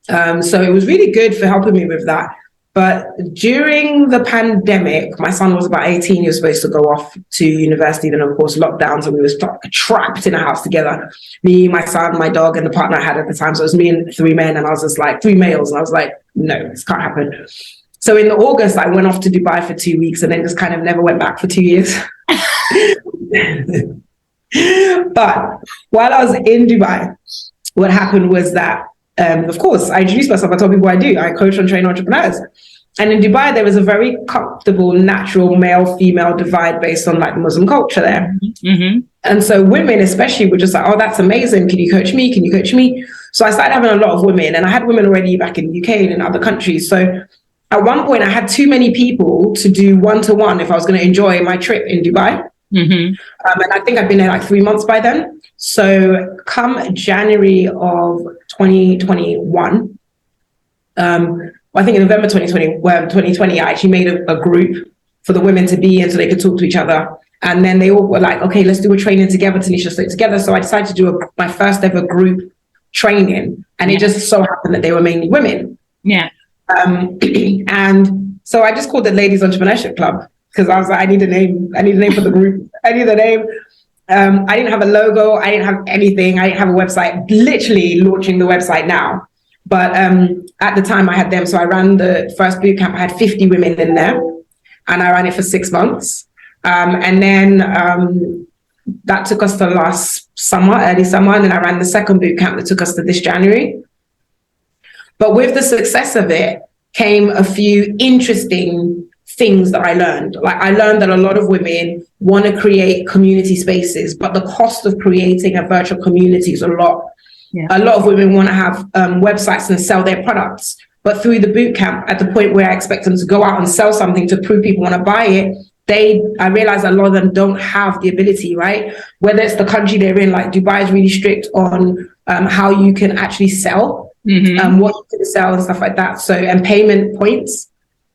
So it was really good for helping me with that. But during the pandemic, my son was about 18. He was supposed to go off to university. Then, of course, lockdowns, and we were trapped in a house together. Me, my son, my dog, and the partner I had at the time. So it was me and 3 men, and I was just like 3 males. And I was like, no, this can't happen. So in August, I went off to Dubai for 2 weeks, and then just kind of never went back for 2 years. But while I was in Dubai, what happened was that, of course, I introduced myself. I told people what I do. I coach and train entrepreneurs. And in Dubai, there was a very comfortable, natural male-female divide based on like Muslim culture there. And so women especially were just like, oh, that's amazing. Can you coach me? Can you coach me? So I started having a lot of women, and I had women already back in the UK and in other countries. So at one point, I had too many people to do one-to-one if I was going to enjoy my trip in Dubai. And I think I've been there like 3 months by then. So come January of 2021, I think in November 2020, I actually made a group for the women to be in so they could talk to each other. And then they all were like, okay, let's do a training together, Tanisha, let's do it together. So I decided to do my first ever group training. And it just so happened that they were mainly women. And so I just called it Ladies Entrepreneurship Club, because I was like, I need a name for the group. I need a name. I didn't have a logo. I didn't have anything. I didn't have a website, literally launching the website now. But at the time I had them. So I ran the first boot camp. I had 50 women in there, and I ran it for 6 months. And then that took us to last summer, early summer. And then I ran the second boot camp that took us to this January. But with the success of it came a few interesting things that I learned. Like, I learned that a lot of women want to create community spaces, but the cost of creating a virtual community is a lot. A lot of women want to have websites and sell their products, but through the boot camp, at the point where I expect them to go out and sell something to prove people want to buy it, I realize a lot of them don't have the ability, right? Whether it's the country they're in, like Dubai is really strict on how you can actually sell, what you can sell and stuff like that. So, and payment points.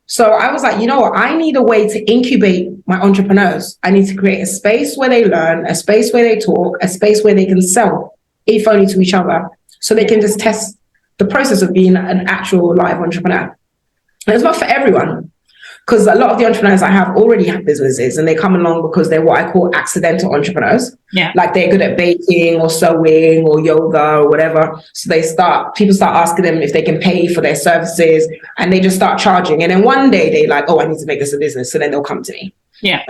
So I was like, you know what? I need a way to incubate my entrepreneurs. I need to create a space where they learn, a space where they talk, a space where they can sell, if only to each other, so they can just test the process of being an actual live entrepreneur. And it's not for everyone, because a lot of the entrepreneurs I have already have businesses, and they come along because they're what I call accidental entrepreneurs. Yeah. Like they're good at baking or sewing or yoga or whatever. So people start asking them if they can pay for their services, and they just start charging. And then one day they're like, oh, I need to make this a business. So then they'll come to me. Yeah.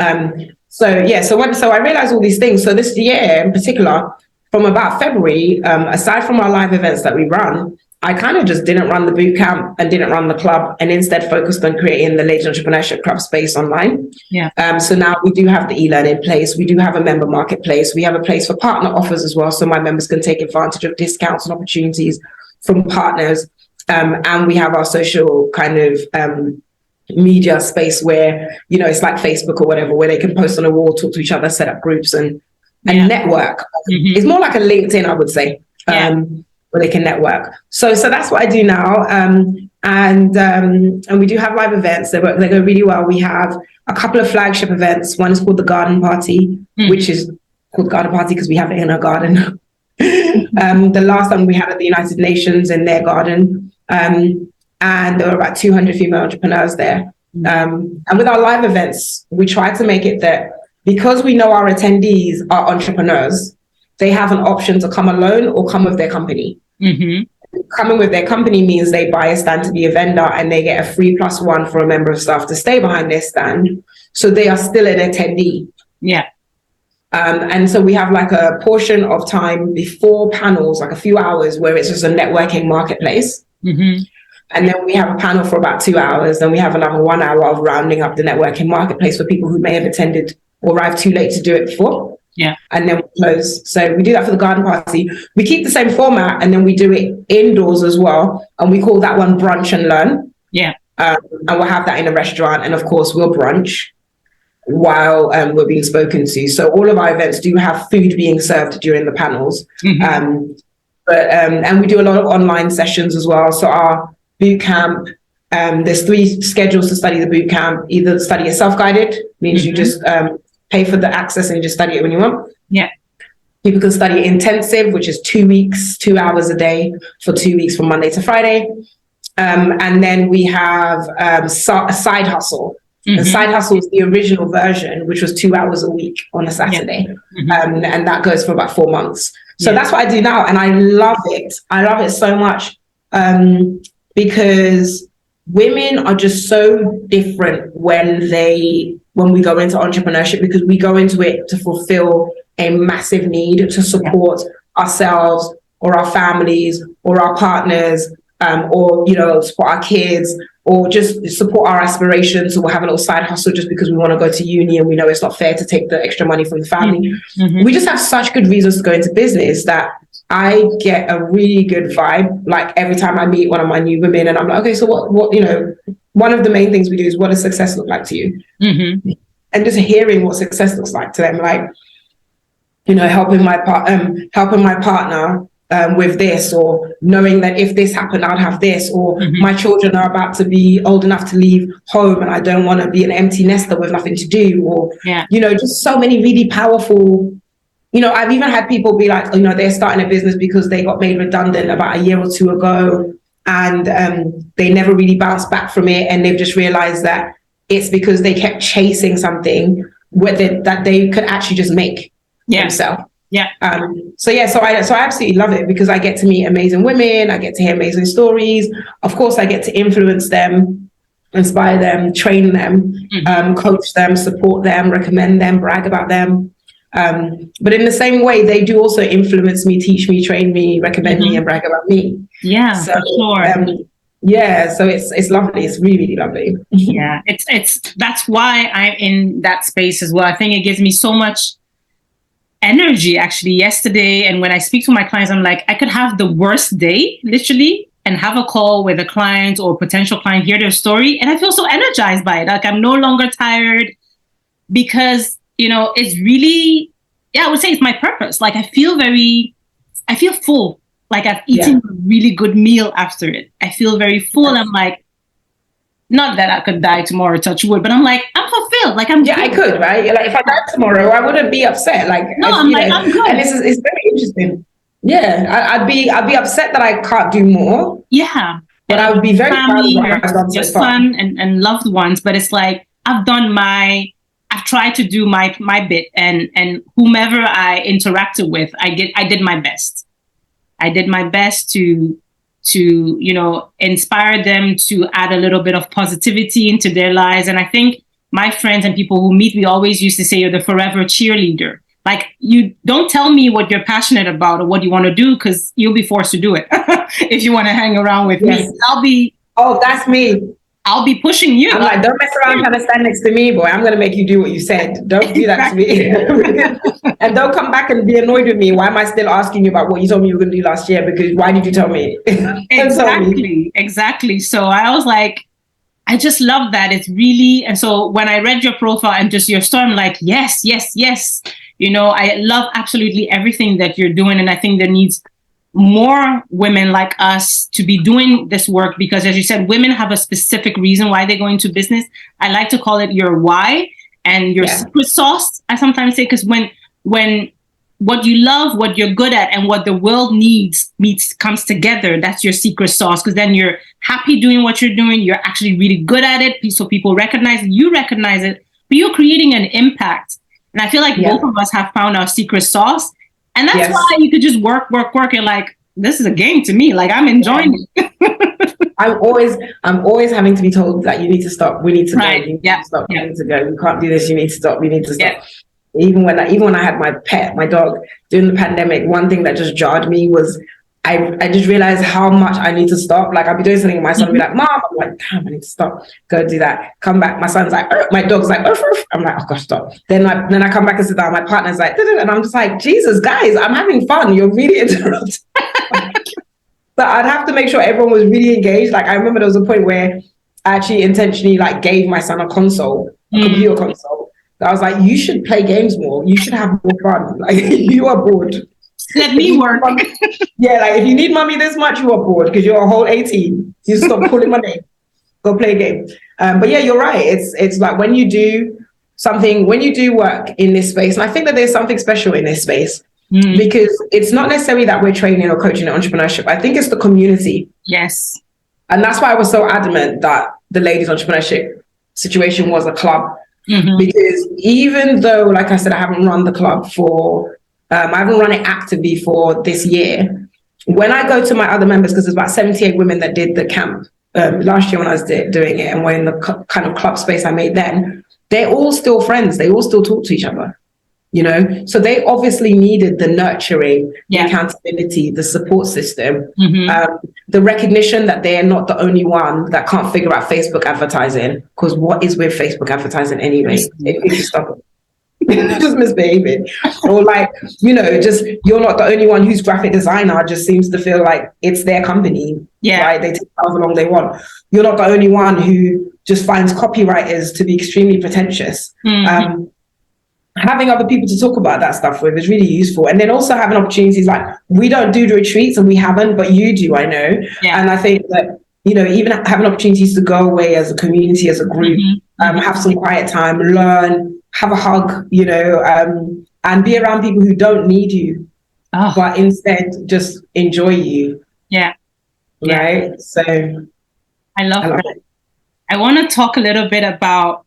So I realized all these things. So this year in particular, from about February, aside from our live events that we run, I kind of just didn't run the boot camp and didn't run the club, and instead focused on creating the Ladies Entrepreneurship Club space online. Yeah. So now we do have the e-learning place. We do have a member marketplace. We have a place for partner offers as well, so my members can take advantage of discounts and opportunities from partners. And we have our social kind of media space where, you know, it's like Facebook or whatever, where they can post on a wall, talk to each other, set up groups and network. It's more like a LinkedIn, I would say. Where they can network. So that's what I do now. And we do have live events. They go really well. We have a couple of flagship events. One is called the Garden Party, which is called Garden Party because we have it in our garden. The last time we had at the United Nations in their garden. And there were about 200 female entrepreneurs there. And with our live events, we try to make it that because we know our attendees are entrepreneurs, they have an option to come alone or come with their company. Coming with their company means they buy a stand to be a vendor, and they get a free +1 for a member of staff to stay behind their stand. So they are still an attendee. Yeah. And so we have like a portion of time before panels, like a few hours, where it's just a networking marketplace. And then we have a panel for about 2 hours. Then we have another 1 hour of rounding up the networking marketplace for people who may have attended or arrived too late to do it before. Yeah. And then we close. So we do that for the Garden Party. We keep the same format, and then we do it indoors as well. And we call that one Brunch and Learn. Yeah. And we'll have that in a restaurant. And of course, we'll brunch while we're being spoken to. So all of our events do have food being served during the panels. And we do a lot of online sessions as well. So our boot camp, there's 3 schedules to study the boot camp. Either study it self-guided, means you just pay for the access and just study it when you want. Yeah. People can study it intensive, which is 2 weeks, 2 hours a day for 2 weeks from Monday to Friday. And then we have a side hustle. The side hustle is the original version, which was 2 hours a week on a Saturday. And that goes for about 4 months. So that's what I do now. And I love it. I love it so much because women are just so different when we go into entrepreneurship, because we go into it to fulfill a massive need to support ourselves or our families or our partners, or, you know, support our kids, or just support our aspirations. So we'll have a little side hustle just because we want to go to uni and we know it's not fair to take the extra money from the family. We just have such good reasons to go into business that I get a really good vibe. Like every time I meet one of my new women and I'm like, okay, so what, you know, one of the main things we do is, what does success look like to you? And just hearing what success looks like to them, like, you know, helping my partner with this, or knowing that if this happened, I'd have this, or my children are about to be old enough to leave home and I don't want to be an empty nester with nothing to do, or, you know, just so many really powerful. You know, I've even had people be like, you know, they're starting a business because they got made redundant about a year or two ago, and they never really bounced back from it. And they've just realized that it's because they kept chasing something that they could actually just make themselves. So I absolutely love it because I get to meet amazing women. I get to hear amazing stories. Of course, I get to influence them, inspire them, train them, coach them, support them, recommend them, brag about them. But in the same way, they do also influence me, teach me, train me, recommend me, and brag about me. Yeah, so, for sure. So it's lovely. It's really, really lovely. Yeah, that's why I'm in that space as well. I think it gives me so much energy. Actually, yesterday, and when I speak to my clients, I'm like, I could have the worst day, literally, and have a call with a client or potential client, hear their story, and I feel so energized by it. Like I'm no longer tired because, you know, it's really, I would say it's my purpose. Like I feel full. like I've eaten a really good meal after it. I feel very full. I'm like, not that I could die tomorrow, touch wood, but I'm like, I'm fulfilled. Like I'm good. I could, right? Like if I died tomorrow, I wouldn't be upset. Like no, I'm like, I'm good. And it's very interesting. Yeah, I'd be upset that I can't do more. Yeah. But I would be very proud of what I've done your so far. son and loved ones, but it's like I've tried to do my bit, and whomever I interacted with, I did my best. I did my best to inspire them, to add a little bit of positivity into their lives. And I think my friends and people who meet, we always used to say you're the forever cheerleader. Like, you don't tell me what you're passionate about or what you want to do, because you'll be forced to do it if you want to hang around with me. That's me. I'll be pushing you. I'm like, don't mess around trying to stand next to me, boy. I'm going to make you do what you said. Don't do that to me. And don't come back and be annoyed with me. Why am I still asking you about what you told me you were going to do last year? Because why did you tell me? Exactly. So I was like, I just love that. It's really, and so when I read your profile and just your story, I'm like, yes. I love absolutely everything that you're doing. And I think there needs more women like us to be doing this work, because as you said, women have a specific reason why they go into business. I like to call it your why and your secret sauce, I sometimes say, because when what you love, what you're good at, and what the world comes together, that's your secret sauce. Because then you're happy doing what you're doing. You're actually really good at it. So people recognize it, you recognize it, but you're creating an impact. And I feel like both of us have found our secret sauce. And that's why you could just work. You're like, this is a game to me. Like, I'm enjoying it. I'm always having to be told that you need to stop. We need to go. You need to stop. You need to go. You can't do this. You need to stop. We need to stop. Even when I had my pet, my dog, during the pandemic, one thing that just jarred me was I just realized how much I need to stop. Like, I'll be doing something, my son will be like, Mom, I'm like, damn, I need to stop. Go do that. Come back. My son's like, my dog's like, Urf. I'm like, oh gosh, stop. Then I come back and sit down. My partner's like, and I'm just like, Jesus, guys, I'm having fun. You're really interrupting. But I'd have to make sure everyone was really engaged. Like, I remember there was a point where I actually intentionally gave my son a computer console. I was like, you should play games more. You should have more fun. Like, you are bored. Let me work. If you need mommy this much, you are bored because you're a whole 18. You stop calling my name. Go play a game. But yeah, you're right. It's like when you do work in this space, and I think that there's something special in this space because it's not necessarily that we're training or coaching in entrepreneurship. I think it's the community. Yes. And that's why I was so adamant that the ladies entrepreneurship situation was a club. Because even though, like I said, I haven't run the club I haven't run it actively for this year. When I go to my other members, because there's about 78 women that did the camp last year when I was doing it, and we're in the kind of club space I made then, they're all still friends. They all still talk to each other, So they obviously needed the nurturing, the accountability, the support system, the recognition that they're not the only one that can't figure out Facebook advertising. Because what is with Facebook advertising anyway? Just misbehaving, or just you're not the only one whose graphic designer just seems to feel like it's their company. Right? They take however long they want. You're not the only one who just finds copywriters to be extremely pretentious. Having other people to talk about that stuff with is really useful. And then also having opportunities like, we don't do the retreats and we haven't, but you do, I know. And I think that, even having opportunities to go away as a community, as a group, have some quiet time, learn, have a hug, and be around people who don't need you, but instead just enjoy you. Right? So I love that. I want to talk a little bit about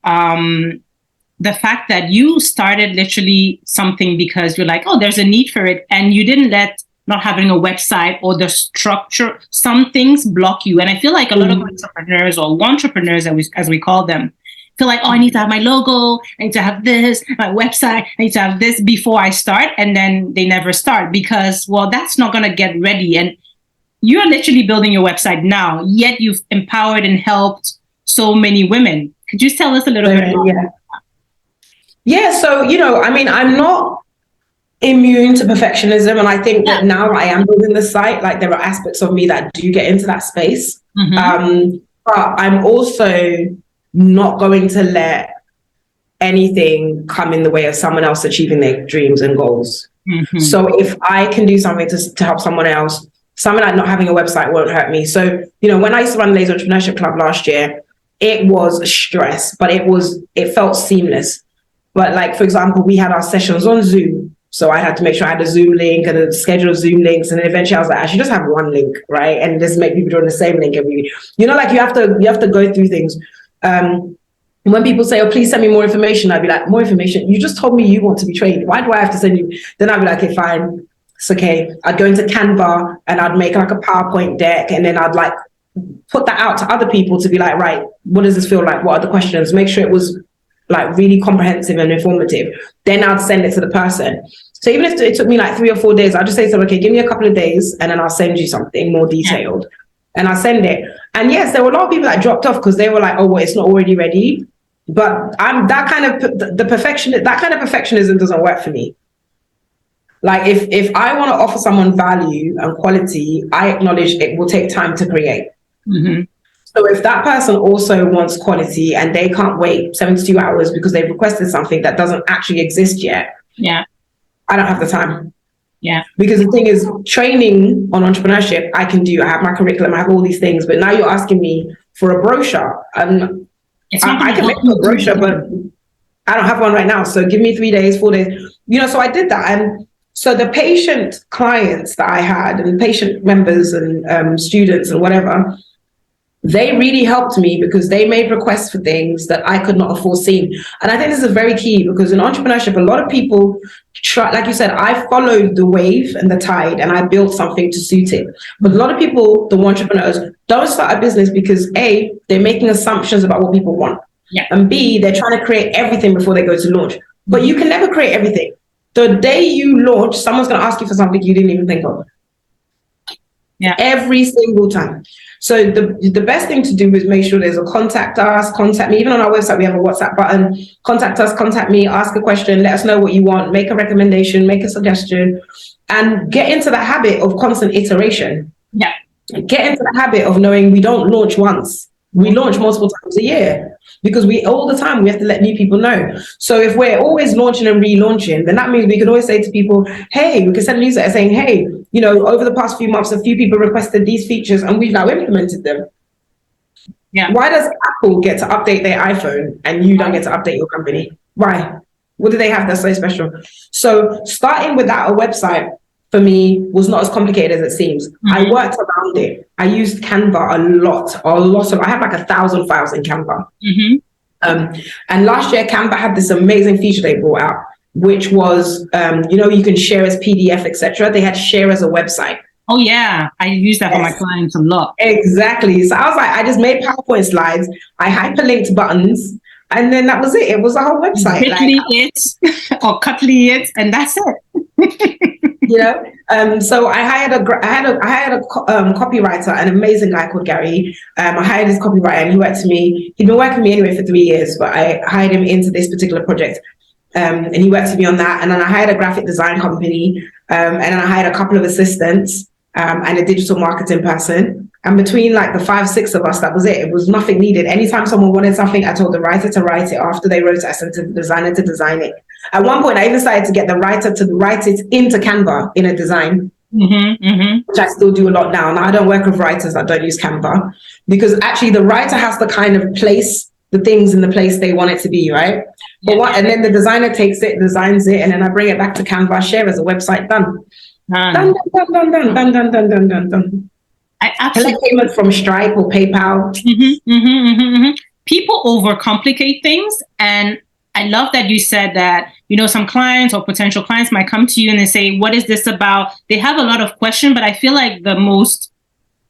the fact that you started literally something because you're like, oh, there's a need for it. And you didn't let not having a website or the structure, some things block you. And I feel like a lot of entrepreneurs or entrepreneurs, as we call them, feel like, oh, I need to have my logo, I need to have this, my website, I need to have this before I start. And then they never start because, well, that's not going to get ready. And you're literally building your website now, yet you've empowered and helped so many women. Could you tell us a little bit about that? Yeah, so, I'm not immune to perfectionism. And I think that now I am building the site, there are aspects of me that do get into that space. But I'm also not going to let anything come in the way of someone else achieving their dreams and goals. So if I can do something to help someone else, something like not having a website won't hurt me. So, when I used to run Lazy Entrepreneurship Club last year, it was stress, but it felt seamless. But like, for example, we had our sessions on Zoom. So I had to make sure I had a Zoom link and a schedule of Zoom links. And then eventually I was like, I should just have one link, right? And just make people join the same link every week. Like you have to go through things. When people say, oh, please send me more information, I'd be like, more information? You just told me you want to be trained. Why do I have to send you? Then I'd be like, okay, fine. It's okay. I'd go into Canva and I'd make like a PowerPoint deck. And then I'd like put that out to other people to be like, right, what does this feel like? What are the questions? Make sure it was like really comprehensive and informative. Then I'd send it to the person. So even if it took me like 3 or 4 days, I'll just say to them, okay, give me a couple of days and then I'll send you something more detailed. And I'll send it. And yes, there were a lot of people that dropped off because they were like, oh, well, it's not already ready. But I'm that kind of perfectionism doesn't work for me. Like if I want to offer someone value and quality, I acknowledge it will take time to create. Mm-hmm. So if that person also wants quality and they can't wait 72 hours because they've requested something that doesn't actually exist yet, I don't have the time. Yeah. Because the thing is, training on entrepreneurship, I can do. I have my curriculum, I have all these things. But now you're asking me for a brochure. I can make a brochure, but I don't have one right now. So give me 3 days, 4 days. So I did that. And so the patient clients that I had and patient members and students and whatever, they really helped me because they made requests for things that I could not have foreseen. And I think this is very key because in entrepreneurship, a lot of people try, like you said, I followed the wave and the tide and I built something to suit it. But a lot of people, the entrepreneurs, don't start a business because A, they're making assumptions about what people want. Yeah. And B, they're trying to create everything before they go to launch. But you can never create everything. The day you launch, someone's going to ask you for something you didn't even think of. Yeah. Every single time. So the best thing to do is make sure there's a contact us, contact me. Even on our website, we have a WhatsApp button. Contact us, contact me, ask a question, let us know what you want, make a recommendation, make a suggestion, and get into the habit of constant iteration. Yeah. Get into the habit of knowing we don't launch once. We launch multiple times a year because all the time we have to let new people know. So if we're always launching and relaunching, then that means we can always say to people, hey, we can send a newsletter saying, hey, over the past few months, a few people requested these features and we've now implemented them. Yeah. Why does Apple get to update their iPhone and you don't get to update your company? Why? What do they have that's so special? So starting without a website for me was not as complicated as it seems. Mm-hmm. I worked around it. I used Canva a lot. I have like 1,000 files in Canva. Mm-hmm. And last year, Canva had this amazing feature they brought out, which was, you can share as PDF, etc. They had share as a website. Oh yeah, I use that for my clients a lot. Exactly. So I was like, I just made PowerPoint slides. I hyperlinked buttons, and then that was it. It was a whole website. Bitly it or Cutly it, and that's it. So I hired a copywriter, an amazing guy called Gary. I hired his copywriter, and he worked for me. He'd been working for me anyway for 3 years, but I hired him into this particular project. And he worked for me on that. And then I hired a graphic design company, and then I hired a couple of assistants and a digital marketing person. And between like the 5-6 of us, that was it. It was nothing needed. Anytime someone wanted something, I told the writer to write it. After they wrote it, I sent to the designer to design it. At one point, I even started to get the writer to write it into Canva in a design, which I still do a lot now. Now, I don't work with writers that don't use Canva because actually the writer has to kind of place the things in the place they want it to be, right? And then the designer takes it, designs it, and then I bring it back to Canva, share as a website, done. Done. I absolutely collect payments from Stripe or PayPal. People overcomplicate things, and I love that you said that, some clients or potential clients might come to you and they say, what is this about? They have a lot of questions, but I feel like the most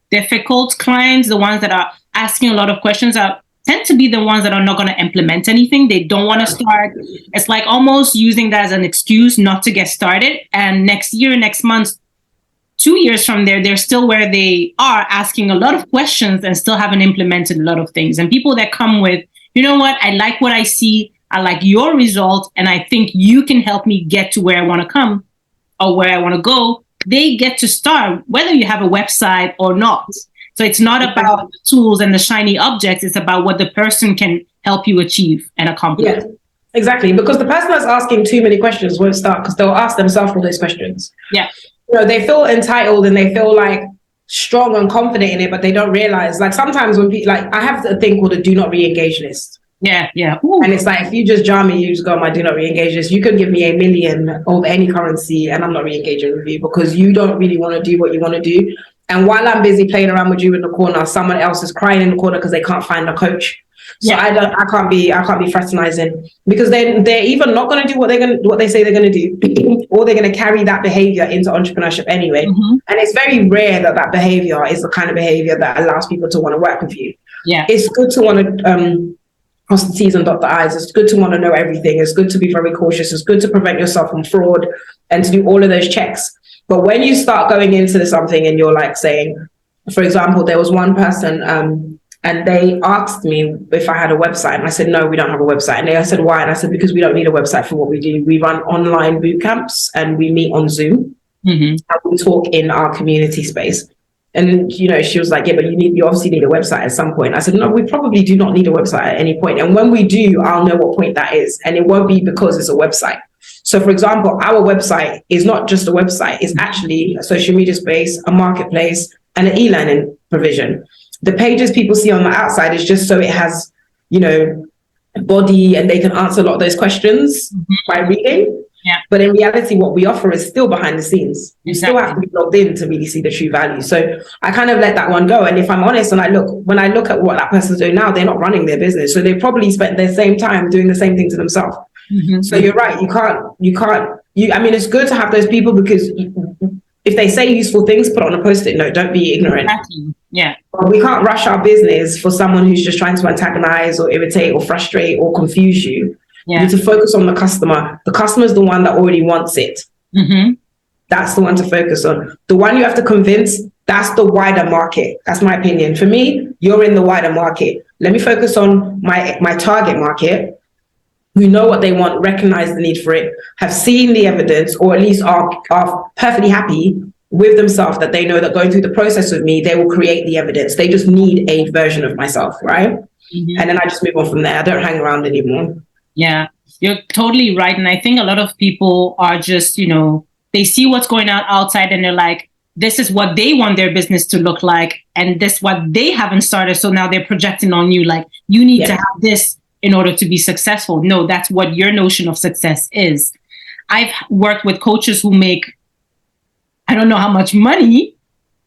difficult clients, the ones that are asking a lot of questions, tend to be the ones that are not going to implement anything. They don't want to start. It's like almost using that as an excuse not to get started. And next year, next month, 2 years from there, they're still where they are, asking a lot of questions and still haven't implemented a lot of things. And people that come with, you know what, I like what I see, I like your result, and I think you can help me get to where I want to come or where I want to go, they get to start, whether you have a website or not. So it's not about the tools and the shiny objects, it's about what the person can help you achieve and accomplish. Yeah, exactly. Because the person that's asking too many questions won't start because they'll ask themselves all those questions. Yeah. They feel entitled and they feel like strong and confident in it, but they don't realize, like sometimes when people, like I have a thing called a do not re-engage list. Yeah. Ooh. And it's like, if you just jar me, you just go on my do not re-engage list. You could give me $1 million of any currency and I'm not re-engaging with you because you don't really want to do what you want to do. And while I'm busy playing around with you in the corner, someone else is crying in the corner because they can't find a coach. So I can't be fraternizing, because they're either not going to do what they say they're going to do, or they're going to carry that behavior into entrepreneurship anyway. And it's very rare that behavior is the kind of behavior that allows people to want to work with you. Yeah, it's good to want to cross the T's and dot the I's. It's good to want to know everything. It's good to be very cautious. It's good to prevent yourself from fraud and to do all of those checks. But when you start going into something and you're like saying, for example, there was one person and they asked me if I had a website. And I said, no, we don't have a website. And they said, why? And I said, because we don't need a website for what we do. We run online boot camps and we meet on Zoom and we talk in our community space. And, you know, she was like, yeah, but you obviously need a website at some point. I said, no, we probably do not need a website at any point. And when we do, I'll know what point that is. And it won't be because it's a website. So, for example, our website is not just a website. It's actually a social media space, a marketplace, and an e-learning provision. The pages people see on the outside is just so it has, you know, body and they can answer a lot of those questions by reading. Yeah. But in reality, what we offer is still behind the scenes. You still have to be logged in to really see the true value. So I kind of let that one go. And if I'm honest, and when I look at what that person's doing now, they're not running their business. So they probably spent their same time doing the same thing to themselves. So you're right. I mean, it's good to have those people, because if they say useful things, put on a post-it note. Don't be ignorant. Exactly. Yeah. But we can't rush our business for someone who's just trying to antagonize or irritate or frustrate or confuse you. Yeah. You need to focus on the customer. The customer is the one that already wants it. That's the one to focus on. The one you have to convince, that's the wider market. That's my opinion. For me, you're in the wider market. Let me focus on my target market, who know what they want, recognize the need for it, have seen the evidence, or at least are perfectly happy with themselves that they know that going through the process with me, they will create the evidence. They just need a version of myself, right? And then I just move on from there. I don't hang around anymore. Yeah, you're totally right. And I think a lot of people are just, you know, they see what's going on outside and they're like, this is what they want their business to look like. And this is what they haven't started. So now they're projecting on you, like, you need to have this in order to be successful. No, that's what your notion of success is. I've worked with coaches who make, I don't know how much money,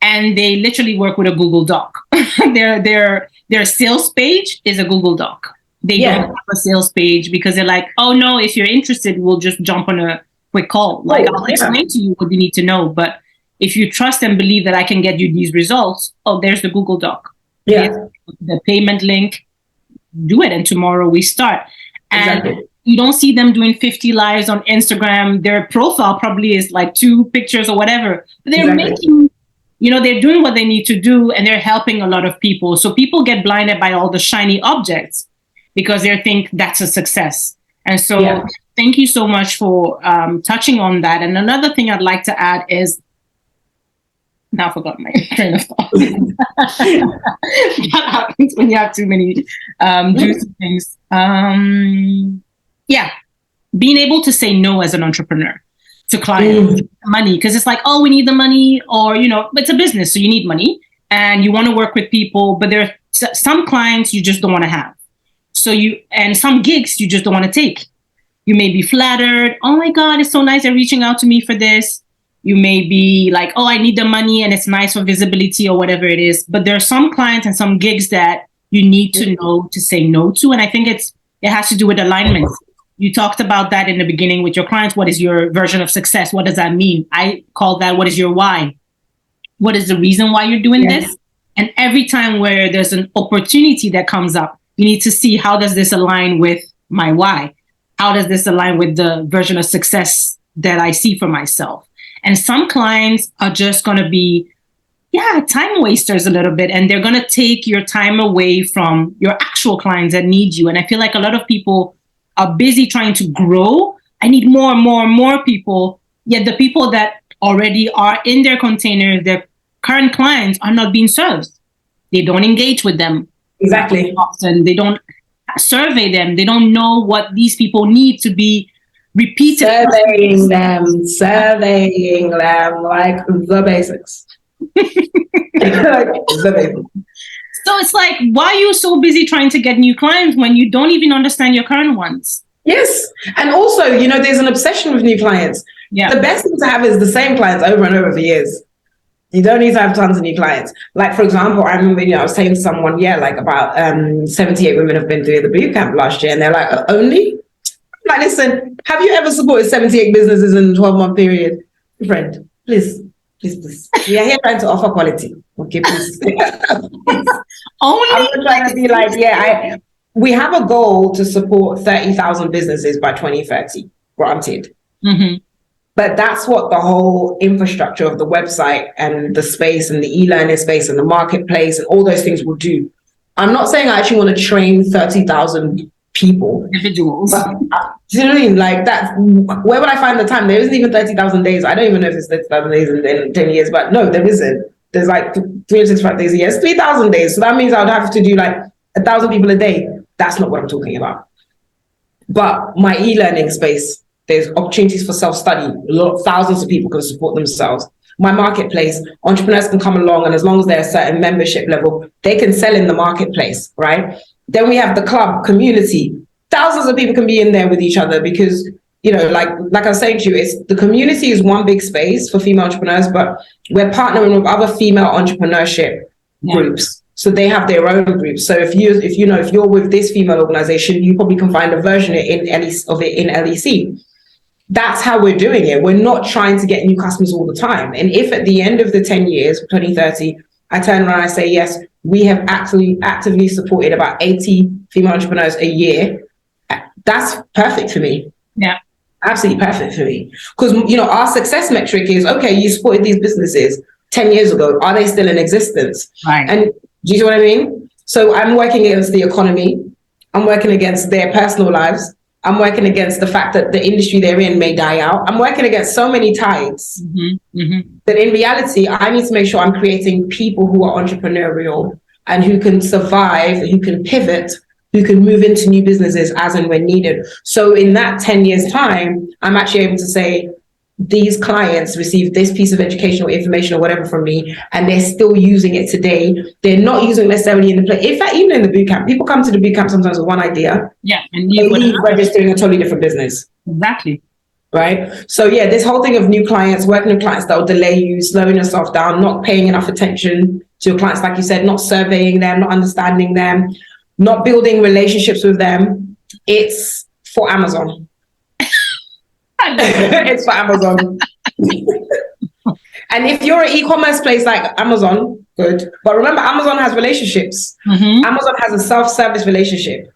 and they literally work with a Google Doc. Their sales page is a Google Doc. They don't have a sales page because they're like, oh no, if you're interested, we'll just jump on a quick call. Like, I'll explain to you what you need to know. But if you trust and believe that I can get you these results, oh, there's the Google Doc. There's the payment link. Do it, and tomorrow we start. And you don't see them doing 50 lives on Instagram. Their profile probably is like 2 pictures or whatever. But they're making, you know, they're doing what they need to do, and they're helping a lot of people. So people get blinded by all the shiny objects because they think that's a success. And so thank you so much for touching on that. And another thing I'd like to add is, now I forgot my train of thought. That happens when you have too many juicy things. Being able to say no as an entrepreneur to clients, money, because it's like, oh, we need the money, or, you know, it's a business, so you need money and you want to work with people, but there are some clients you just don't want to have. So and some gigs you just don't want to take. You may be flattered. Oh my God, it's so nice they're reaching out to me for this. You may be like, oh, I need the money and it's nice for visibility or whatever it is. But there are some clients and some gigs that you need to know to say no to. And I think it has to do with alignment. You talked about that in the beginning with your clients. What is your version of success? What does that mean? I call that, what is your why? What is the reason why you're doing this? And every time where there's an opportunity that comes up, you need to see, how does this align with my why? How does this align with the version of success that I see for myself? And some clients are just going to be, time wasters a little bit. And they're going to take your time away from your actual clients that need you. And I feel like a lot of people are busy trying to grow. I need more and more and more people. Yet the people that already are in their container, their current clients, are not being served. They don't engage with them. Exactly. Often. They don't survey them. They don't know what these people need to be repeated. Surveying them like the basics. Like, it's amazing. So it's like, why are you so busy trying to get new clients when you don't even understand your current ones? Yes. And also, there's an obsession with new clients. Yeah. The best thing to have is the same clients over and over for years. You don't need to have tons of new clients. Like, for example, I remember, I was saying to someone, like about 78 women have been through the boot camp last year. And they're like, only? I'm like, listen, have you ever supported 78 businesses in a 12-month period? Friend, please. We are here trying to offer quality. Okay, please. Only? I'm not trying to be like, we have a goal to support 30,000 businesses by 2030, granted. Mm-hmm. But that's what the whole infrastructure of the website and the space and the e-learning space and the marketplace and all those things will do. I'm not saying I actually want to train 30,000 people. Individuals. But, do you know what I mean? Like that, where would I find the time? There isn't even 30,000 days. I don't even know if it's 30,000 days in 10 years, but no, there isn't. There's like 365 days a year. It's 3,000 days. So that means I would have to do like 1,000 people a day. That's not what I'm talking about. But my e-learning space, there's opportunities for self-study. Thousands of people can support themselves. My marketplace, entrepreneurs can come along, and as long as they're a certain membership level, they can sell in the marketplace, right? Then we have the club community. Thousands of people can be in there with each other because, like I was saying to you, the community is one big space for female entrepreneurs, but we're partnering with other female entrepreneurship groups. So they have their own groups. So if you're with this female organization, you probably can find a version of it in LEC. That's how we're doing it. We're not trying to get new customers all the time. And if at the end of the 10 years, 2030, I turn around and I say, yes, we have actively supported about 80 female entrepreneurs a year, that's perfect for me. Yeah. Absolutely perfect for me. Because, our success metric is, okay, you supported these businesses 10 years ago. Are they still in existence? Right. And do you see what I mean? So I'm working against the economy. I'm working against their personal lives. I'm working against the fact that the industry they're in may die out. I'm working against so many tides that in reality, I need to make sure I'm creating people who are entrepreneurial and who can survive, who can pivot, who can move into new businesses as and when needed. So in that 10 years time, I'm actually able to say, these clients receive this piece of educational information or whatever from me, and they're still using it today. They're not using it necessarily in the play. In fact, even in the boot camp, people come to the boot camp sometimes with one idea. Yeah. And they leave registering a totally different business. Exactly. Right. So this whole thing of new clients, working with clients that will delay you, slowing yourself down, not paying enough attention to your clients, like you said, not surveying them, not understanding them, not building relationships with them. It's for Amazon. It's for Amazon. And if you're an e-commerce place like Amazon, good. But remember, Amazon has relationships. Amazon has a self-service relationship.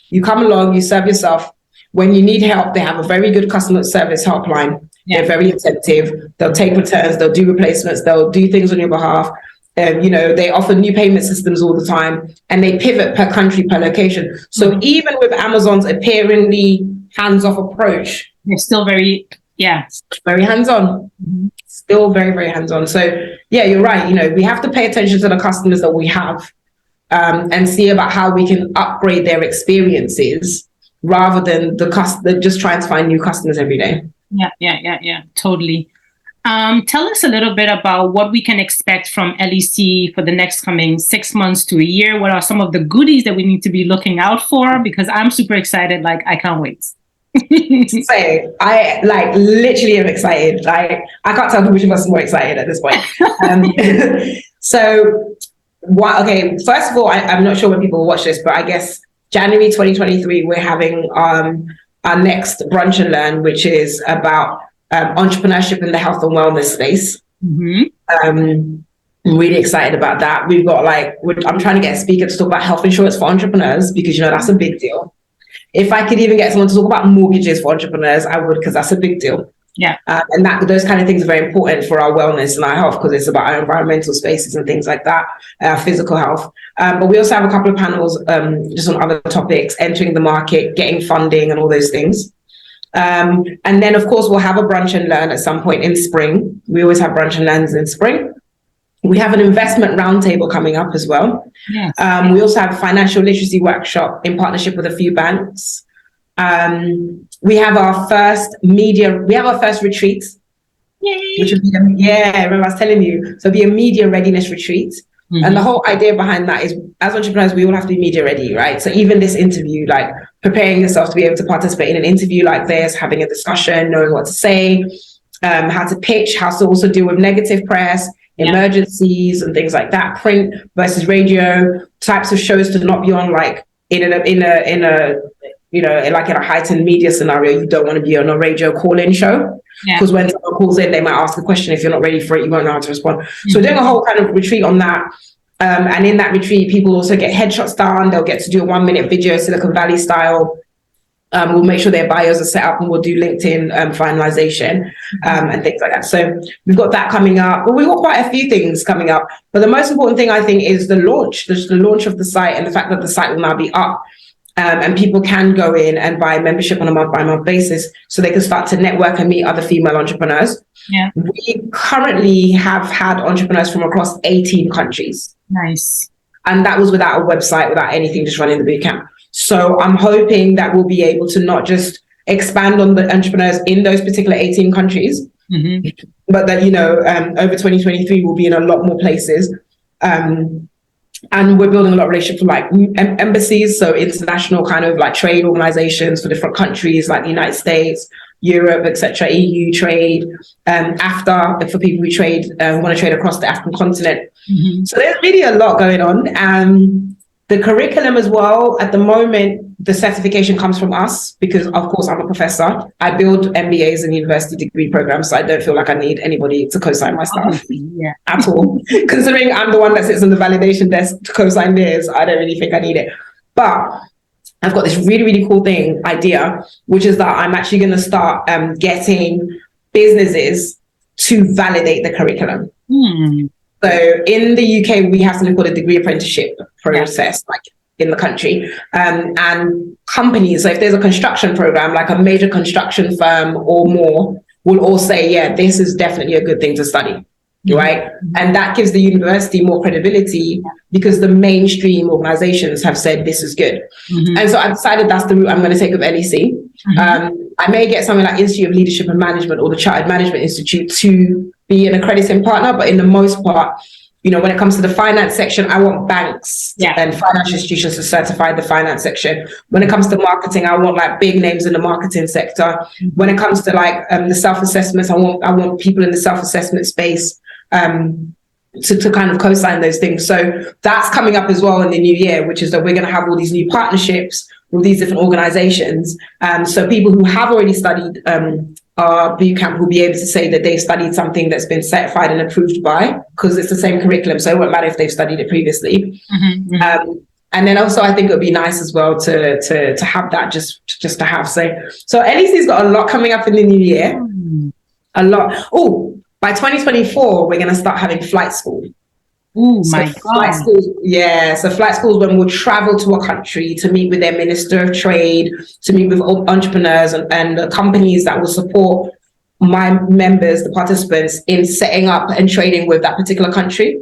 You come along, you serve yourself. When you need help, they have a very good customer service helpline. They're very attentive. They'll take returns. They'll do replacements. They'll do things on your behalf. They offer new payment systems all the time, and they pivot per country, per location. So even with Amazon's apparently hands-off approach, they're still very hands-on. Still very, very hands-on. So you're right. We have to pay attention to the customers that we have, and see about how we can upgrade their experiences rather than just trying to find new customers every day. Yeah. Totally. Tell us a little bit about what we can expect from LEC for the next coming 6 months to a year. What are some of the goodies that we need to be looking out for? Because I'm super excited. Like, I can't wait. So I literally am excited. I can't tell which of us is more excited at this point. First of all, I'm not sure when people will watch this, but I guess January 2023, we're having our next Brunch and Learn, which is about entrepreneurship in the health and wellness space. I'm really excited about that. We've got I'm trying to get a speaker to talk about health insurance for entrepreneurs, because that's a big deal. If I could even get someone to talk about mortgages for entrepreneurs, I would, because that's a big deal. Yeah. And those kind of things are very important for our wellness and our health, because it's about our environmental spaces and things like that, our physical health. But we also have a couple of panels just on other topics, entering the market, getting funding and all those things. And then, of course, we'll have a Brunch and Learn at some point in spring. We always have Brunch and Learns in spring. We have an investment roundtable coming up as well. Yes. We also have a financial literacy workshop in partnership with a few banks. We have our first retreat which would be, yeah, remember I was telling you, so it'd be a media readiness retreat. And the whole idea behind that is, as entrepreneurs, we all have to be media ready, right? So even this interview, like preparing yourself to be able to participate in an interview like this, having a discussion, knowing what to say, how to pitch, how to also deal with negative press, emergencies and things like that, print versus radio, types of shows to not be on, like in a you know, like in a heightened media scenario, you don't want to be on a radio call-in show, because when someone calls in, they might ask a question. If you're not ready for it, you won't know how to respond. So we're doing a whole kind of retreat on that. And in that retreat, people also get headshots done. They'll get to do a 1-minute video, Silicon Valley style. We'll make sure their bios are set up, and we'll do LinkedIn finalization and things like that. So we've got that coming up. But we've got quite a few things coming up. But the most important thing, I think, is the launch of the site, and the fact that the site will now be up. And people can go in and buy membership on a month-by-month basis, so they can start to network and meet other female entrepreneurs. Yeah. We currently have had entrepreneurs from across 18 countries. Nice. And that was without a website, without anything, just running the bootcamp. So I'm hoping that we'll be able to not just expand on the entrepreneurs in those particular 18 countries, but that, you know, over 2023, we'll be in a lot more places. And we're building a lot of relationships with like embassies, so international kind of like trade organizations for different countries like the United States, Europe, etc., EU trade, AFTA for people who trade, who want to trade across the African continent. So there's really a lot going on. The curriculum as well, at the moment, the certification comes from us because, of course, I'm a professor. I build MBAs and university degree programs, so I don't feel like I need anybody to co-sign my stuff at all. Considering I'm the one that sits on the validation desk to co-sign theirs, I don't really think I need it. But I've got this really, really cool idea, which is that I'm actually going to start getting businesses to validate the curriculum. So in the UK, we have something called a degree apprenticeship process, like in the country. And companies, so if there's a construction program, like a major construction firm or more, will all say, yeah, this is definitely a good thing to study, right? And that gives the university more credibility because the mainstream organizations have said this is good. And so I decided that's the route I'm going to take with LEC. I may get something like Institute of Leadership and Management or the Chartered Management Institute to be an accrediting partner, but in the most part, you know, when it comes to the finance section, I want banks and financial institutions to certify the finance section. When it comes to marketing, I want like big names in the marketing sector. When it comes to like the self-assessments, I want people in the self-assessment space to kind of co-sign those things. So that's coming up as well in the new year, which is that we're going to have all these new partnerships with these different organizations. So people who have already studied our bootcamp will be able to say that they've studied something that's been certified and approved by, because it's the same curriculum. So it won't matter if they've studied it previously. And then also I think it would be nice as well to have that just to have. So LEC's got a lot coming up in the new year. A lot. Oh, by 2024, we're going to start having flight school. Oh my God. Flight schools, so flight schools, when we'll travel to a country to meet with their Minister of Trade, to meet with entrepreneurs and the companies that will support my members, the participants, in setting up and trading with that particular country.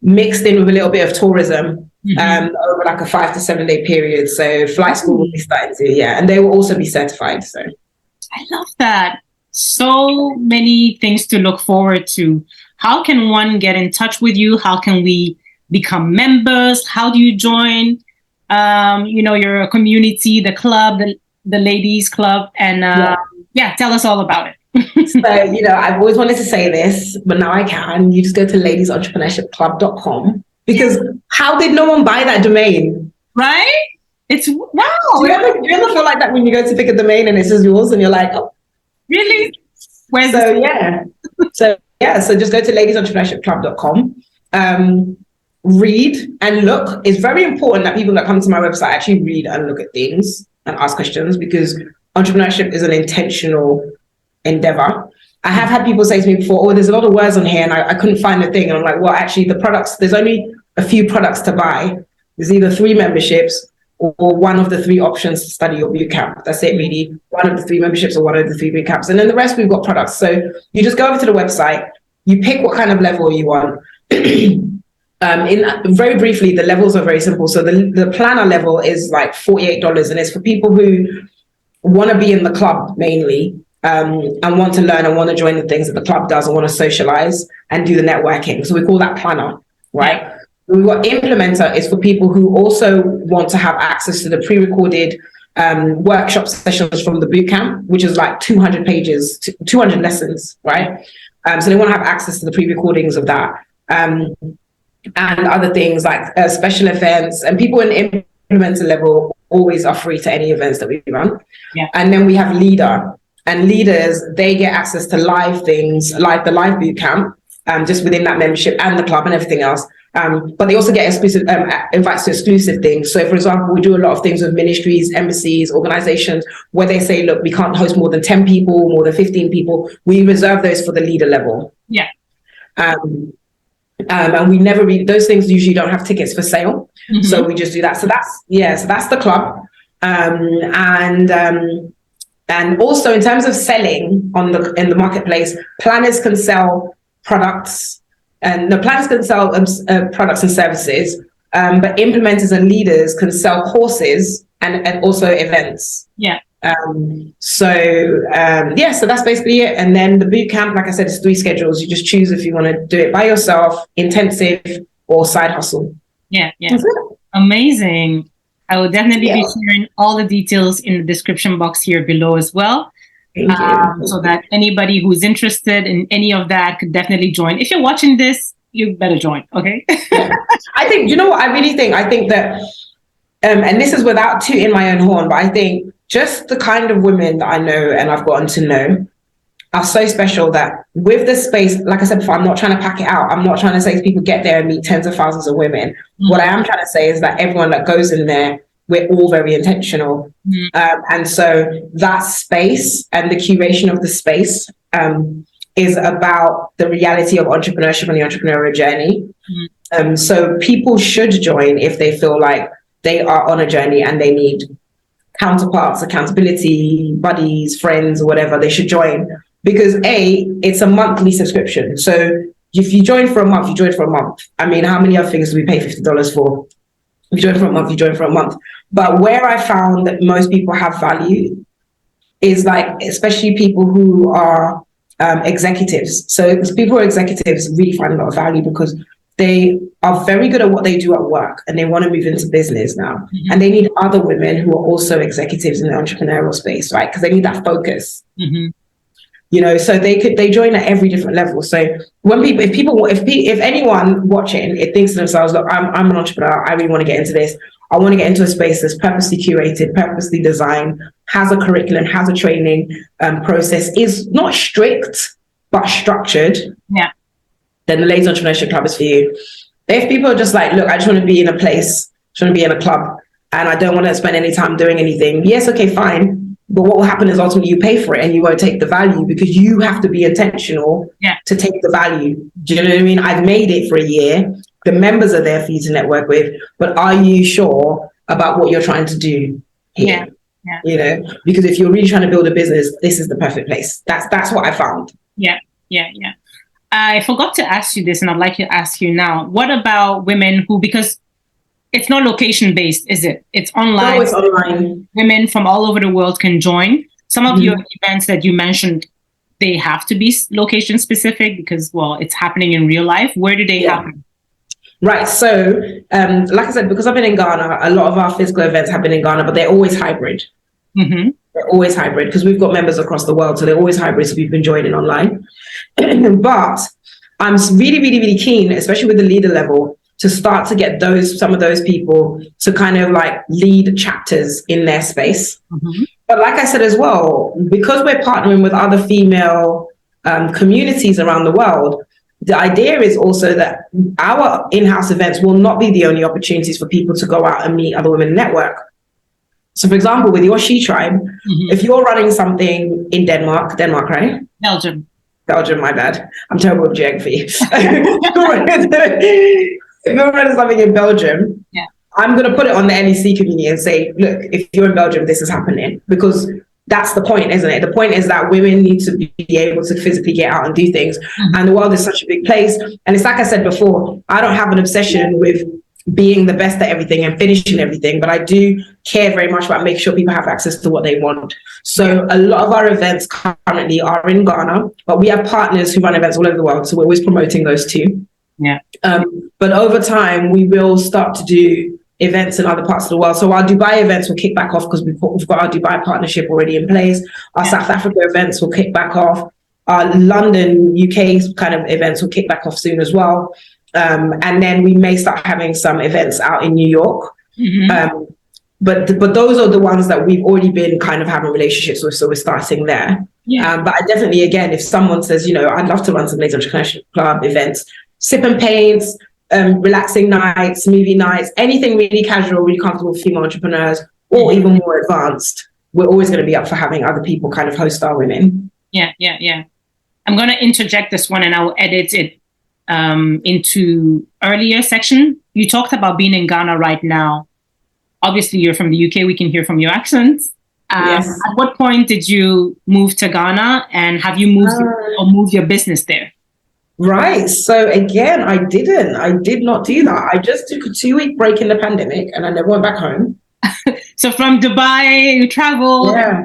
Mixed in with a little bit of tourism over like a 5 to 7 day period. So flight school will be starting to, and they will also be certified. So I love that. So many things to look forward to. How can one get in touch with you? How can we become members? How do you join, your community, the club, the ladies club? And tell us all about it. So, I've always wanted to say this, but now I can. You just go to ladiesentrepreneurshipclub.com, because how did no one buy that domain? Right? It's wow. Do you ever feel like that when you go to pick a domain and it says yours and you're like, oh, really? So just go to ladiesentrepreneurshipclub.com, read and look. It's very important that people that come to my website actually read and look at things and ask questions, because entrepreneurship is an intentional endeavor. I have had people say to me before, there's a lot of words on here and I couldn't find a thing. And I'm like, well, actually the products, there's only a few products to buy. There's either 3 memberships or one of the 3 options to study your bootcamp. That's it, really. One of the 3 memberships or one of the 3 bootcamps. And then the rest, we've got products. So you just go over to the website, you pick what kind of level you want. Very briefly, the levels are very simple. So the planner level is like $48, and it's for people who want to be in the club mainly, and want to learn and want to join the things that the club does and want to socialize and do the networking. So we call that planner, right? Yeah. We've got implementer is for people who also want to have access to the pre-recorded workshop sessions from the bootcamp, which is like 200 pages, 200 lessons, right? So they want to have access to the pre-recordings of that. And other things like special events, and people in implementer level always are free to any events that we run. Yeah. And then we have leader, and leaders, they get access to live things like the live bootcamp, just within that membership and the club and everything else. But they also get exclusive invites to exclusive things. So, for example, we do a lot of things with ministries, embassies, organizations, where they say, look, we can't host more than 10 people, more than 15 people. We reserve those for the leader level. Yeah. And we never read those things. Usually don't have tickets for sale. Mm-hmm. So we just do that. So that's the club. And also in terms of selling in the marketplace, planners can sell products. And the planners can sell products and services, but implementers and leaders can sell courses and also events. Yeah. So that's basically it. And then the boot camp, like I said, is 3 schedules. You just choose if you want to do it by yourself, intensive, or side hustle. Yeah. Amazing. I will definitely be sharing all the details in the description box here below as well. So that anybody who's interested in any of that could definitely join. If you're watching this, you better join, okay? Yeah. I think, you know what I really think? I think that, and this is without tooting my own horn, but I think just the kind of women that I know and I've gotten to know are so special that with this space, like I said before, I'm not trying to pack it out. I'm not trying to say to people, get there and meet tens of thousands of women. Mm-hmm. What I am trying to say is that everyone that goes in there, we're all very intentional. Mm-hmm. And so that space and the curation of the space is about the reality of entrepreneurship and the entrepreneurial journey. Mm-hmm. So people should join if they feel like they are on a journey and they need counterparts, accountability, buddies, friends, or whatever. They should join because it's a monthly subscription. So if you join for a month, you join for a month. I mean, how many other things do we pay $50 for? If you join for a month, you join for a month. But where I found that most people have value is like, especially people who are executives. So people who are executives really find a lot of value because they are very good at what they do at work and they want to move into business now. Mm-hmm. And they need other women who are also executives in the entrepreneurial space, right? Because they need that focus. Mm-hmm. You know, so they join at every different level. So if anyone watching, it thinks to themselves, look, I'm an entrepreneur, I really want to get into this. I want to get into a space that's purposely curated, purposely designed, has a curriculum, has a training process, is not strict, but structured. Yeah. Then the Ladies Entrepreneurship Club is for you. If people are just like, look, I just want to be in a place, just want to be in a club, and I don't want to spend any time doing anything. Yes, okay, fine. But what will happen is ultimately you pay for it and you won't take the value because you have to be intentional to take the value. Do you know what I mean? I've made it for a year. The members are there for you to network with, but are you sure about what you're trying to do here? Yeah. You know, because if you're really trying to build a business, this is the perfect place. That's what I found. Yeah. I forgot to ask you this, and I'd like to ask you now. What about women who, because it's not location based, is it? It's online. No, it's online. Women from all over the world can join. Some of your events that you mentioned, they have to be location specific because, well, it's happening in real life. Where do they happen? Right. So, like I said, because I've been in Ghana, a lot of our physical events have been in Ghana, but they're always hybrid. Mm-hmm. They're always hybrid because we've got members across the world. So they're always hybrid. So we've been joining online. But I'm really, really, really keen, especially with the leader level, to start to get some of those people to kind of like lead chapters in their space. Mm-hmm. But like I said as well, because we're partnering with other female communities around the world, the idea is also that our in-house events will not be the only opportunities for people to go out and meet other women and network. So for example, with your She Tribe, if you're running something in Denmark, right? Belgium, my bad. I'm terrible with geography. If you're running something in Belgium, I'm going to put it on the NEC community and say, look, if you're in Belgium, this is happening. Because that's the point, isn't it? The point is that women need to be able to physically get out and do things. Mm-hmm. And the world is such a big place. And it's like I said before, I don't have an obsession with being the best at everything and finishing everything, but I do care very much about making sure people have access to what they want. So a lot of our events currently are in Ghana, but we have partners who run events all over the world. So we're always promoting those too. Yeah. But over time, we will start to do events in other parts of the world. So our Dubai events will kick back off because we've got our Dubai partnership already in place. Our South Africa events will kick back off. Our London, UK kind of events will kick back off soon as well. And then we may start having some events out in New York. But those are the ones that we've already been kind of having relationships with. So we're starting there. But I definitely, again, if someone says, I'd love to run some Ladies Entrepreneurship Club events, sip and paints, relaxing nights, movie nights, anything really casual, really comfortable for female entrepreneurs, or even more advanced, we're always going to be up for having other people kind of host our women. Yeah. I'm going to interject this one and I'll edit it into earlier section. You talked about being in Ghana right now. Obviously, you're from the UK. We can hear from your accent. Yes. At what point did you move to Ghana, and have you moved your business there? Right. So again, I did not do that. I just took a 2-week break in the pandemic and I never went back home. So from Dubai, you traveled? Yeah.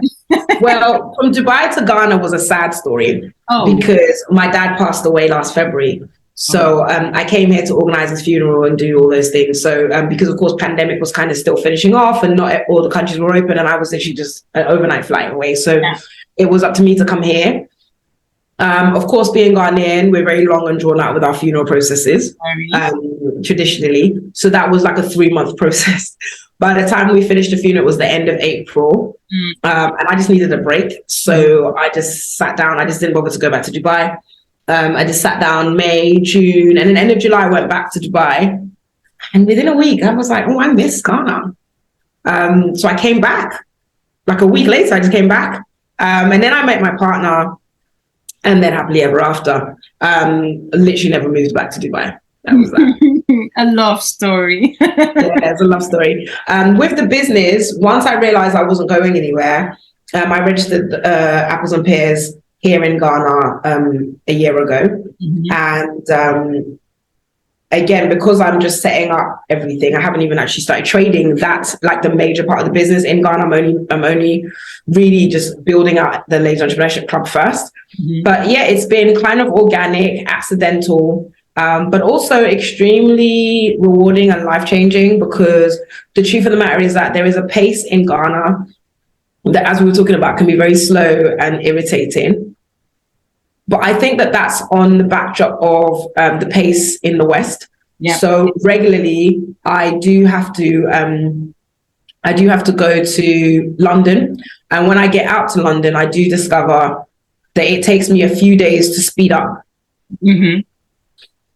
Well, from Dubai to Ghana was a sad story because my dad passed away last February. So I came here to organize his funeral and do all those things. So because, of course, pandemic was kind of still finishing off and not all the countries were open, and I was literally just an overnight flight away. So it was up to me to come here. Of course, being Ghanaian, we're very long and drawn out with our funeral processes, traditionally. So that was like a 3-month process. By the time we finished the funeral, it was the end of April. And I just needed a break. So I just sat down. I just didn't bother to go back to Dubai. I just sat down May, June, and then end of July, I went back to Dubai. And within a week, I was like, oh, I miss Ghana. So I came back. Like a week later, I just came back. And then I met my partner. And then happily ever after, literally never moved back to Dubai. That was that. A love story. Yeah, it's a love story. With the business, once I realized I wasn't going anywhere, I registered Apples and Pears here in Ghana a year ago. And again, because I'm just setting up everything, I haven't even actually started trading. That's like the major part of the business in Ghana. I'm only really just building out the Ladies Entrepreneurship Club first. But yeah, it's been kind of organic, accidental, but also extremely rewarding and life-changing, because the truth of the matter is that there is a pace in Ghana that, as we were talking about, can be very slow and irritating. But I think that that's on the backdrop of the pace in the West. So regularly, I do have to go to London. And when I get out to London, I do discover that it takes me a few days to speed up.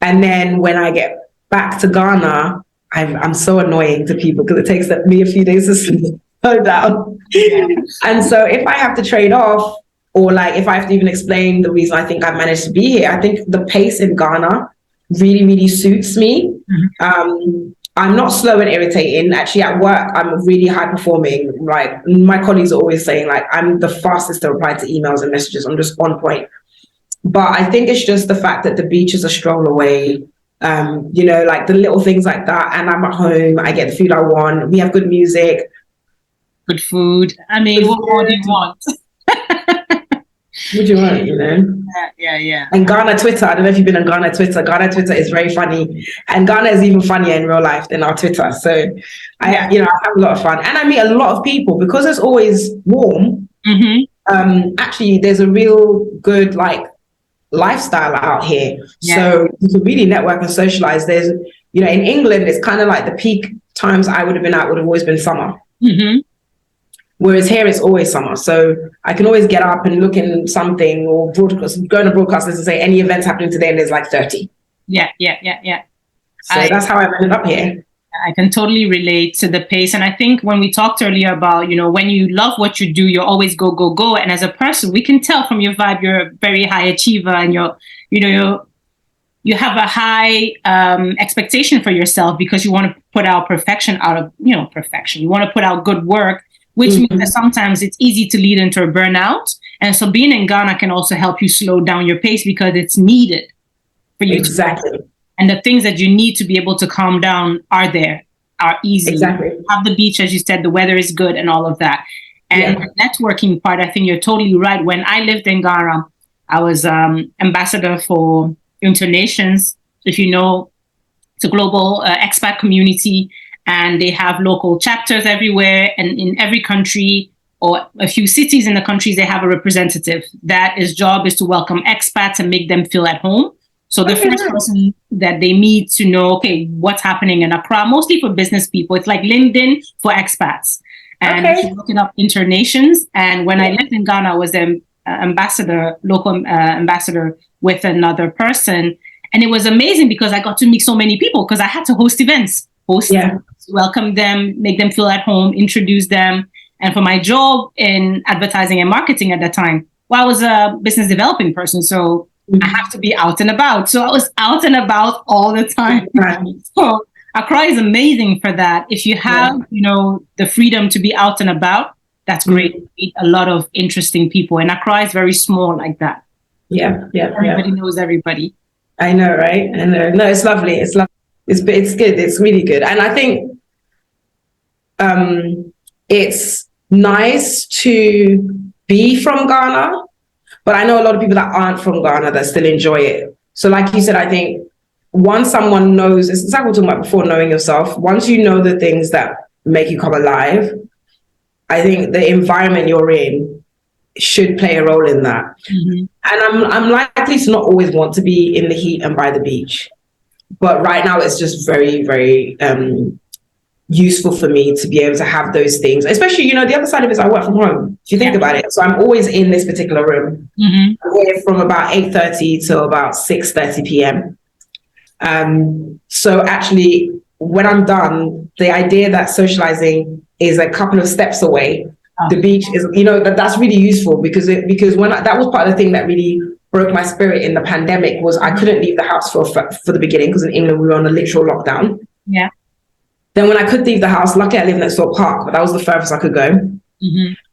And then when I get back to Ghana, I'm so annoying to people because it takes me a few days to slow down. And so if I have to trade off, or like if I have to even explain the reason I think I've managed to be here, I think the pace in Ghana really, really suits me. I'm not slow and irritating. Actually, at work, I'm really high performing. Like my colleagues are always saying, like, I'm the fastest to reply to emails and messages. I'm just on point. But I think it's just the fact that the beach is a stroll away. Like the little things like that. And I'm at home. I get the food I want. We have good music. Good food. I mean, what more do you want? What do you want, Yeah. And Ghana Twitter, I don't know if you've been on Ghana Twitter. Ghana Twitter is very funny. And Ghana is even funnier in real life than our Twitter. So I have a lot of fun. And I meet a lot of people because it's always warm. Actually, there's a real good lifestyle out here. So you can really network and socialize. There's, in England, it's kind of like the peak times I would have been out would have always been summer. Whereas here it's always summer. So I can always get up and look in something or go to broadcasters and say any events happening today, and there's like 30. Yeah. So that's how I've ended up here. I can totally relate to the pace. And I think when we talked earlier about, when you love what you do, you always go, go, go. And as a person, we can tell from your vibe, you're a very high achiever, and you have a high expectation for yourself because you want to put out perfection out of, perfection. You want to put out good work, which means that sometimes it's easy to lead into a burnout. And so being in Ghana can also help you slow down your pace because it's needed for you. Exactly. And the things that you need to be able to calm down are easy. Exactly. Have the beach, as you said, the weather is good and all of that. And the networking part, I think you're totally right. When I lived in Ghana, I was ambassador for Internations. If you know, it's a global expat community, and they have local chapters everywhere. And in every country or a few cities in the countries, they have a representative that his job is to welcome expats and make them feel at home. So the first person that they meet to know, okay, what's happening in Accra, mostly for business people. It's like LinkedIn for expats. And you look it up, Internations. And when I lived in Ghana, I was an ambassador, local ambassador with another person. And it was amazing because I got to meet so many people because I had to host events, welcome them, make them feel at home, introduce them. And for my job in advertising and marketing at that time, well, I was a business developing person. So I have to be out and about. So I was out and about all the time. So Accra is amazing for that. If you have, the freedom to be out and about, that's great. You meet a lot of interesting people. And Accra is very small like that. Everybody knows everybody. I know, right? I know. No, it's lovely. It's lovely. It's good. It's really good. And I think it's nice to be from Ghana, but I know a lot of people that aren't from Ghana that still enjoy it. So like you said, I think once someone knows, it's like we were talking about before, knowing yourself, once you know the things that make you come alive, I think the environment you're in should play a role in that. And I'm likely to not always want to be in the heat and by the beach. But right now it's just very, very useful for me to be able to have those things, especially, the other side of it is I work from home, if you think about it. So I'm always in this particular room. I'm here from about 8:30 till about 6:30 p.m. So actually, when I'm done, the idea that socializing is a couple of steps away, the beach is, that's really useful because when that was part of the thing that really broke my spirit in the pandemic was I couldn't leave the house for the beginning because in England we were on a literal lockdown. Then when I could leave the house, luckily I live next to a park, but that was the furthest I could go.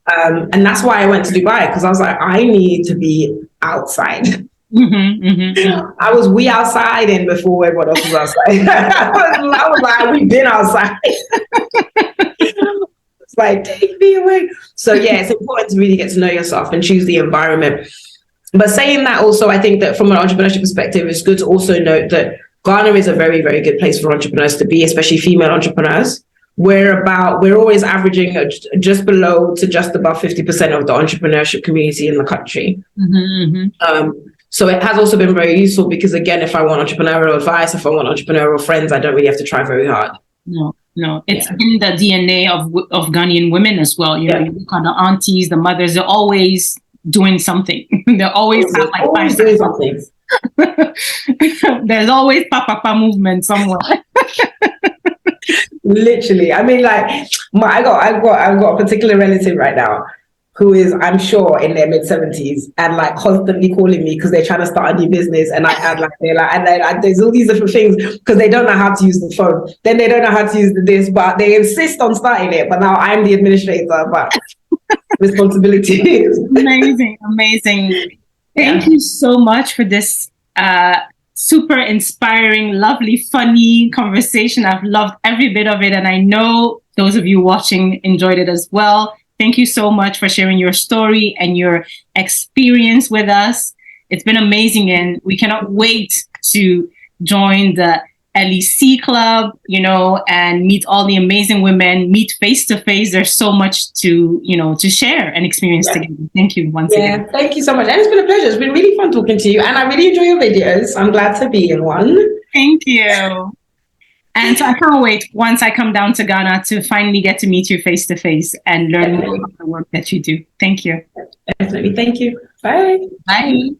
And that's why I went to Dubai, because I was like, I need to be outside. I was outside and before everyone else was outside. I was like, we've been outside. It's like, take me away. So yeah, it's important to really get to know yourself and choose the environment. But saying that also, I think that from an entrepreneurship perspective, it's good to also note that Ghana is a very, very good place for entrepreneurs to be, especially female entrepreneurs. We're always averaging just below to just above 50% of the entrepreneurship community in the country. So it has also been very useful because, again, if I want entrepreneurial advice, if I want entrepreneurial friends, I don't really have to try very hard. No. It's in the DNA of Ghanaian women as well. You look at the aunties, the mothers, they're always doing something. They always have like always doing something. There's always papa movement somewhere. Literally, I mean, like, I've got a particular relative right now who is, I'm sure, in their mid-70s and like constantly calling me because they're trying to start a new business, and there's all these different things because they don't know how to use the phone. Then they don't know how to use this, but they insist on starting it. But now I'm the administrator, but responsibility. Amazing. Thank you so much for this super inspiring, lovely, funny conversation. I've loved every bit of it, and I know those of you watching enjoyed it as well. Thank you so much for sharing your story and your experience with us. It's been amazing, and we cannot wait to join the LEC club, and meet all the amazing women, meet face to face. There's so much to share and experience together. Thank you once again. Thank you so much. And it's been a pleasure. It's been really fun talking to you. And I really enjoy your videos. I'm glad to be in one. Thank you. And so I can't wait once I come down to Ghana to finally get to meet you face to face and learn more about the work that you do. Thank you. Definitely. Thank you. Bye. Bye.